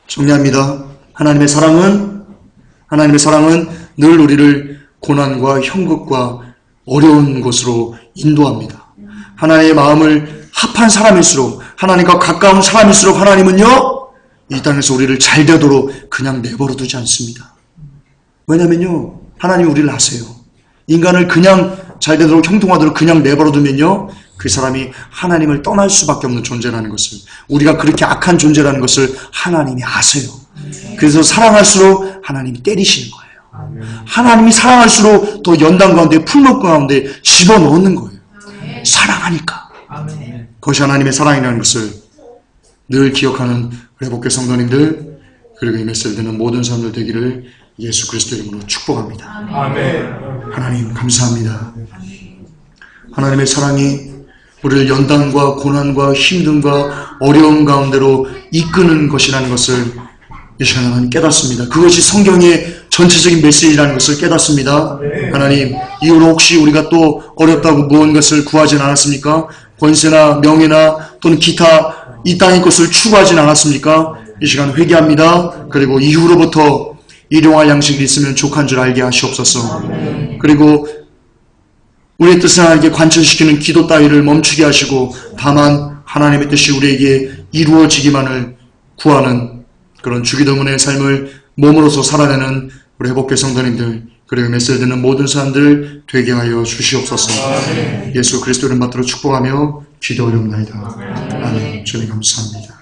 정리합니다. 하나님의 사랑은 늘 우리를 고난과 형극과 어려운 곳으로 인도합니다. 하나님의 마음을 합한 사람일수록, 하나님과 가까운 사람일수록 하나님은요, 이 땅에서 우리를 잘 되도록 그냥 내버려 두지 않습니다. 왜냐면요, 하나님이 우리를 아세요. 인간을 그냥 잘 되도록 형통하도록 그냥 내버려 두면요, 그 사람이 하나님을 떠날 수밖에 없는 존재라는 것을, 우리가 그렇게 악한 존재라는 것을 하나님이 아세요. 그래서 사랑할수록 하나님이 때리시는 거예요. 하나님이 사랑할수록 더 연단 가운데, 풀목 가운데 집어넣는 거예요. 사랑하니까. 그것이 하나님의 사랑이라는 것을 늘 기억하는 회복교 성도님들, 그리고 이 메시지를 듣는 모든 사람들 되기를 예수 그리스도 이름으로 축복합니다. 하나님 감사합니다. 하나님의 사랑이 우리를 연단과 고난과 힘듦과 어려움 가운데로 이끄는 것이라는 것을 이 시간에 하나님 깨닫습니다. 그것이 성경의 전체적인 메시지라는 것을 깨닫습니다. 하나님, 이후로 혹시 우리가 또 어렵다고 무언 것을 구하진 않았습니까? 권세나 명예나 또는 기타 이 땅의 것을 추구하진 않았습니까? 이 시간 회개합니다. 그리고 이후로부터 일용할 양식이 있으면 족한 줄 알게 하시옵소서. 그리고 우리의 뜻을 하나님께 관철시키는 기도 따위를 멈추게 하시고, 다만 하나님의 뜻이 우리에게 이루어지기만을 구하는 그런 주기도문의 삶을 몸으로서 살아내는 우리 회복교 성도님들, 그리고 메시지 듣는 모든 사람들 되게 하여 주시옵소서. 예수 그리스도 이름 받들어 축복하며 기도하옵나이다. 아멘. 주님 감사합니다.